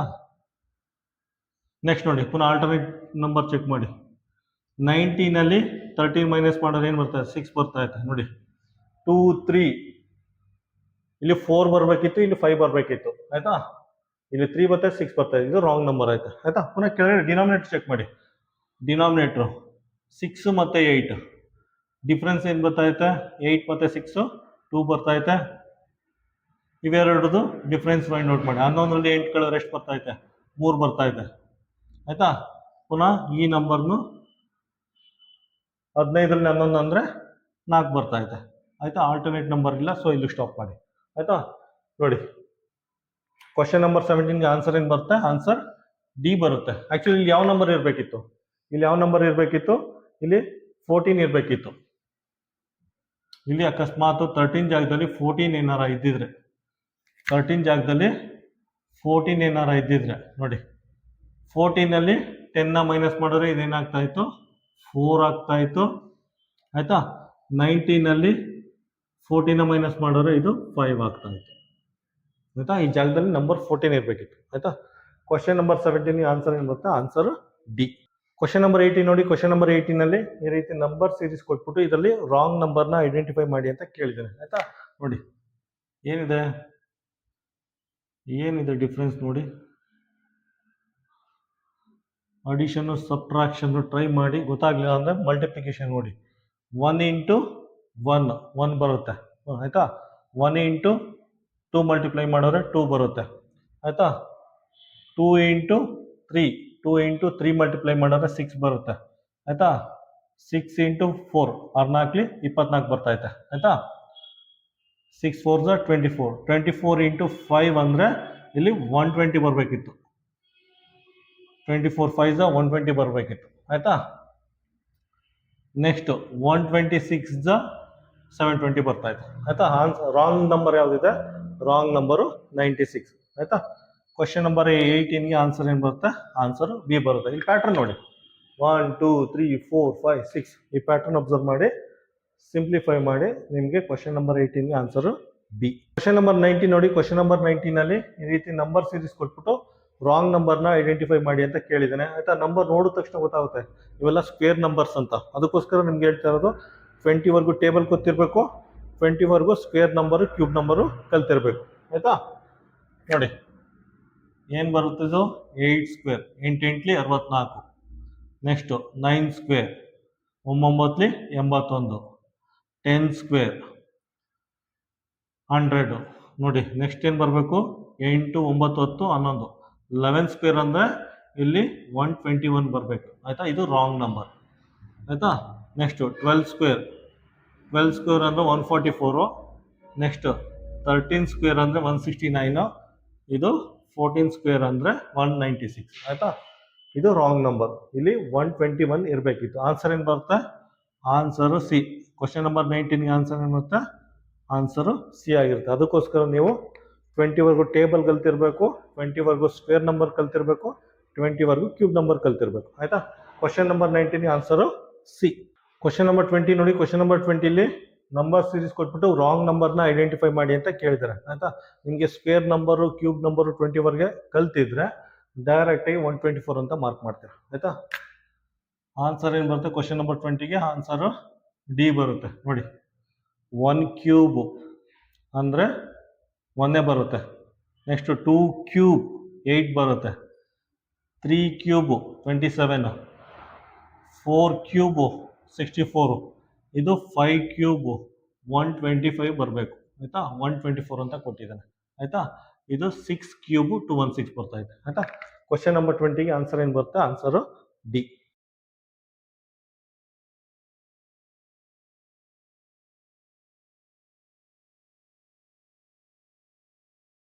ನೆಕ್ಸ್ಟ್ ನೋಡಿ ಪುನಃ ಆಲ್ಟರ್ನೇಟ್ ನಂಬರ್ ಚೆಕ್ ಮಾಡಿ. 19ಅಲ್ಲಿ 13 ಮೈನಸ್ ಮಾಡೋದು ಏನು ಬರ್ತಾ ಇದೆ? 6 ಬರ್ತಾ ಐತೆ. ನೋಡಿ 2 3 ಇಲ್ಲಿ 4 ಬರಬೇಕಿತ್ತು, ಇಲ್ಲಿ 5 ಬರಬೇಕಿತ್ತು. ಆಯ್ತಾ, ಇಲ್ಲಿ 3 ಬರ್ತಾ 6 ಬರ್ತಾ ಇದೆ. ಇದು ರಾಂಗ್ ನಂಬರ್ ಆಯ್ತು. ಆಯ್ತಾ, ಪುನಃ ಕೆಳಗಡೆ ಡಿನಾಮಿನೇಟರ್ ಚೆಕ್ ಮಾಡಿ. ಡಿನಾಮಿನೇಟ್ರು 6 ಮತ್ತು 8 ಡಿಫ್ರೆನ್ಸ್ ಏನು ಬರ್ತಾ ಐತೆ? 8 ಮತ್ತು 6 2 ಬರ್ತಾ ಐತೆ. ಇವೆರಡದು ಡಿಫ್ರೆನ್ಸ್ ಮಾಡಿ ನೋಟ್ ಮಾಡಿ. 11ರಲ್ಲಿ 8 ಕಳೆದ್ರೆ ಎಷ್ಟು ಬರ್ತಾ ಐತೆ? 3 ಬರ್ತಾ ಇದೆ. ಆಯ್ತಾ, ಪುನಃ ಈ ನಂಬರ್ನು 15ರಲ್ಲಿ 11 ಅಂದರೆ 4 ಬರ್ತಾ ಇದೆ. ಆಯ್ತಾ, ಆಲ್ಟರ್ನೇಟ್ ನಂಬರ್ ಇಲ್ಲ, ಸೊ ಇಲ್ಲಿ ಸ್ಟಾಪ್ ಮಾಡಿ. ಆಯ್ತಾ, ನೋಡಿ ಕ್ವಶನ್ ನಂಬರ್ 17ಗೆ ಆನ್ಸರ್ ಏನು ಬರುತ್ತೆ? ಆನ್ಸರ್ ಡಿ ಬರುತ್ತೆ. ಆಕ್ಚುಲಿ ಇಲ್ಲಿ ಯಾವ ನಂಬರ್ ಇರಬೇಕಿತ್ತು? ಇಲ್ಲಿ ಯಾವ ನಂಬರ್ ಇರಬೇಕಿತ್ತು? ಇಲ್ಲಿ 14 ಇರಬೇಕಿತ್ತು. ಇಲ್ಲಿ ಅಕಸ್ಮಾತ್ 13 ಜಾಗದಲ್ಲಿ 14 ಏನಾರ ಇದ್ದಿದ್ರೆ, 13 ಜಾಗದಲ್ಲಿ 14 ಏನಾರ ಇದ್ದಿದ್ರೆ ನೋಡಿ, 14ನಲ್ಲಿ 10ನ ಮೈನಸ್ ಮಾಡಿದ್ರೆ ಇದೇನಾಗ್ತಾ ಇತ್ತು? 4 ಆಗ್ತಾ ಇತ್ತು. ಆಯ್ತಾ, 19ನಲ್ಲಿ 14ನ ಮೈನಸ್ ಮಾಡಿದ್ರೆ ಇದು 5 ಆಗ್ತಾ ಇತ್ತು. ಆಯ್ತಾ, ಈ ಜಾಗದಲ್ಲಿ ನಂಬರ್ 14 ಇರಬೇಕಿತ್ತು. ಆಯ್ತಾ, ಕ್ವಶನ್ ನಂಬರ್ 17ಗೆ ಆನ್ಸರ್ ಏನು ಬರುತ್ತೆ? Answer D. ಕ್ವಶನ್ ನಂಬರ್ 18 ನೋಡಿ. ಕ್ವಶನ್ ನಂಬರ್ 18ನಲ್ಲಿ ಈ ರೀತಿ ನಂಬರ್ ಸೀರೀಸ್ ಕೊಟ್ಬಿಟ್ಟು ಇದರಲ್ಲಿ ರಾಂಗ್ ನಂಬರ್ನ ಐಡೆಂಟಿಫೈ ಮಾಡಿ ಅಂತ ಕೇಳಿದ್ದೇನೆ. ಆಯ್ತಾ, ನೋಡಿ ಏನಿದೆ ಡಿಫ್ರೆನ್ಸ್ ನೋಡಿ. ಅಡಿಷನ್ ಸಬ್ಟ್ರಾಕ್ಷನ್ ಟ್ರೈ ಮಾಡಿ, ಗೊತ್ತಾಗ್ಲಿಲ್ಲ ಅಂದರೆ ಮಲ್ಟಿಪ್ಲಿಕೇಶನ್ ನೋಡಿ. 1 ಇಂಟು 1 ಬರುತ್ತೆ. ಆಯ್ತಾ, 1 ಇಂಟು 2 ಮಲ್ಟಿಪ್ಲೈ ಮಾಡಿದ್ರೆ 2 ಬರುತ್ತೆ. ಆಯ್ತಾ, 2 ಇಂಟು 3 ಮಲ್ಟಿಪ್ಲೈ ಮಾಡಿದ್ರೆ 6 ಬರುತ್ತೆ. ಆಯ್ತಾ, 6 ಇಂಟು 4 4 24 ಬರ್ತಾ ಐತೆ. ಆಯ್ತಾ, 6 4 24, 24 ಇಂಟು 5 ಅಂದರೆ ಇಲ್ಲಿ 120 ಬರಬೇಕಿತ್ತು. 24 5 120 ಬರಬೇಕಿತ್ತು. ಆಯ್ತಾ, ನೆಕ್ಸ್ಟ್ 126 720 ಬರ್ತಾ ಇದೆ. ಆಯ್ತಾ, ರಾಂಗ್ ನಂಬರ್ ಯಾವುದಿದೆ? Wrong number 96. ಆಯ್ತಾ, ಕ್ವಶನ್ ನಂಬರ್ 18ಗೆ ಆನ್ಸರ್ ಏನು ಬರುತ್ತೆ? ಆನ್ಸರ್ ಬಿ ಬರುತ್ತೆ. ಇಲ್ಲಿ ಪ್ಯಾಟರ್ನ್ ನೋಡಿ, 1 2 3 4 5 6 ಈ ಪ್ಯಾಟರ್ನ್ ಅಬ್ಸರ್ವ್ ಮಾಡಿ ಸಿಂಪ್ಲಿಫೈ ಮಾಡಿ ನಿಮಗೆ ಕ್ವಶನ್ ನಂಬರ್ 18ಗೆ ಆನ್ಸರ್ ಬಿ. ಕ್ವಶನ್ ನಂಬರ್ 19 ನೋಡಿ. ಕ್ವಶನ್ ನಂಬರ್ 19ನಲ್ಲಿ ಈ ರೀತಿ ನಂಬರ್ ಸೀರೀಸ್ ಕೊಟ್ಬಿಟ್ಟು ರಾಂಗ್ ನಂಬರ್ನ ಐಡೆಂಟಿಫೈ ಮಾಡಿ ಅಂತ ಕೇಳಿದ್ದಾನೆ. ಆಯ್ತಾ, ನಂಬರ್ ನೋಡಿದ ತಕ್ಷಣ ಗೊತ್ತಾಗುತ್ತೆ ಇವೆಲ್ಲ ಸ್ಕ್ವೇರ್ ನಂಬರ್ಸ್ ಅಂತ. ಅದಕ್ಕೋಸ್ಕರ ನಿಮ್ಗೆ ಹೇಳ್ತಾ ಇರೋದು 20ವರೆಗೂ ಟೇಬಲ್ ಗೊತ್ತಿರಬೇಕು, 20ವರೆಗೂ ಸ್ಕ್ವೇರ್ ನಂಬರು ಕ್ಯೂಬ್ ನಂಬರು ಕಲ್ತಿರ್ಬೇಕು. ಆಯ್ತಾ, ನೋಡಿ ಏನು ಬರುತ್ತೆ? ಇದು 8 ಸ್ಕ್ವೇರ್, 8 8 64. Next 9 square, 9 81. 10 ಸ್ಕ್ವೇರ್ 100. ನೋಡಿ ನೆಕ್ಸ್ಟ್ ಏನು ಬರಬೇಕು? 8 9 10 11. 11 ಸ್ಕ್ವೇರ್ ಅಂದರೆ ಇಲ್ಲಿ 121 ಬರಬೇಕು ಆಯಿತಾ. ಇದು ರಾಂಗ್ ನಂಬರ್ ಆಯಿತಾ. ನೆಕ್ಸ್ಟು 12 ಸ್ಕ್ವೇರ್ ಅಂದರೆ 144. ನೆಕ್ಸ್ಟ್ 13 ಸ್ಕ್ವೇರ್ ಅಂದರೆ 169. ಇದು 14 ಸ್ಕ್ವೇರ್ ಅಂದರೆ 196 ಆಯಿತಾ. ಇದು ರಾಂಗ್ ನಂಬರ್. ಇಲ್ಲಿ 121 ಇರಬೇಕಿತ್ತು. ಆನ್ಸರ್ ಏನು ಬರುತ್ತೆ? Answer C. ಕ್ವಶನ್ ನಂಬರ್ 19ಗೆ ಆನ್ಸರ್ ಏನು ಬರುತ್ತೆ? ಆನ್ಸರು ಸಿ ಆಗಿರುತ್ತೆ. ಅದಕ್ಕೋಸ್ಕರ ನೀವು 20ವರೆಗೂ ಟೇಬಲ್ ಕಲ್ತಿರ್ಬೇಕು, 20ವರೆಗೂ ಸ್ಕ್ವೇರ್ ನಂಬರ್ ಕಲ್ತಿರ್ಬೇಕು, 20ವರೆಗೂ ಕ್ಯೂಬ್ ನಂಬರ್ ಕಲ್ತಿರ್ಬೇಕು ಆಯಿತಾ. ಕ್ವಶನ್ ನಂಬರ್ 19ಗೆ ಆನ್ಸರು ಸಿ. ಕ್ವಶನ್ ನಂಬರ್ 20 ನೋಡಿ. ಕ್ವಶನ್ ನಂಬರ್ 20ಲಿ ನಂಬರ್ ಸೀರೀಸ್ ಕೊಟ್ಬಿಟ್ಟು ರಾಂಗ್ ನಂಬರ್ನ ಐಡೆಂಟಿಫೈ ಮಾಡಿ ಅಂತ ಕೇಳಿದ್ದಾರೆ ಆಯಿತಾ. ನಿಮಗೆ ಸ್ಕ್ವೇರ್ ನಂಬರು ಕ್ಯೂಬ್ ನಂಬರು 20ವರೆಗೆ ಕಲ್ತಿದ್ರೆ ಡೈರೆಕ್ಟಾಗಿ 124 ಅಂತ ಮಾರ್ಕ್ ಮಾಡ್ತೀರಾ ಆಯಿತಾ. ಆನ್ಸರ್ ಏನು ಬರುತ್ತೆ? ಕ್ವಶನ್ ನಂಬರ್ 20ಗೆ ಆನ್ಸರು ಡಿ ಬರುತ್ತೆ ನೋಡಿ. 1 ಕ್ಯೂಬ್ ಅಂದರೆ 1 ಬರುತ್ತೆ. ನೆಕ್ಸ್ಟು 2 ಕ್ಯೂಬ್ 8 ಬರುತ್ತೆ. 3 ಕ್ಯೂಬು 27, 4 ಕ್ಯೂಬು 64, ಇದು 5 ಕ್ಯೂಬು 125 ಬರಬೇಕು ಆಯಿತಾ. 124 ಅಂತ ಕೊಟ್ಟಿದ್ದಾನೆ ಆಯಿತಾ. ಇದು 6 ಕ್ಯೂಬು 216 ಬರ್ತಾ ಇದೆ ಆಯಿತಾ. ಕ್ವಶನ್ ನಂಬರ್ 20ಗೆ ಆನ್ಸರ್ ಏನು ಬರುತ್ತೆ? Answer D.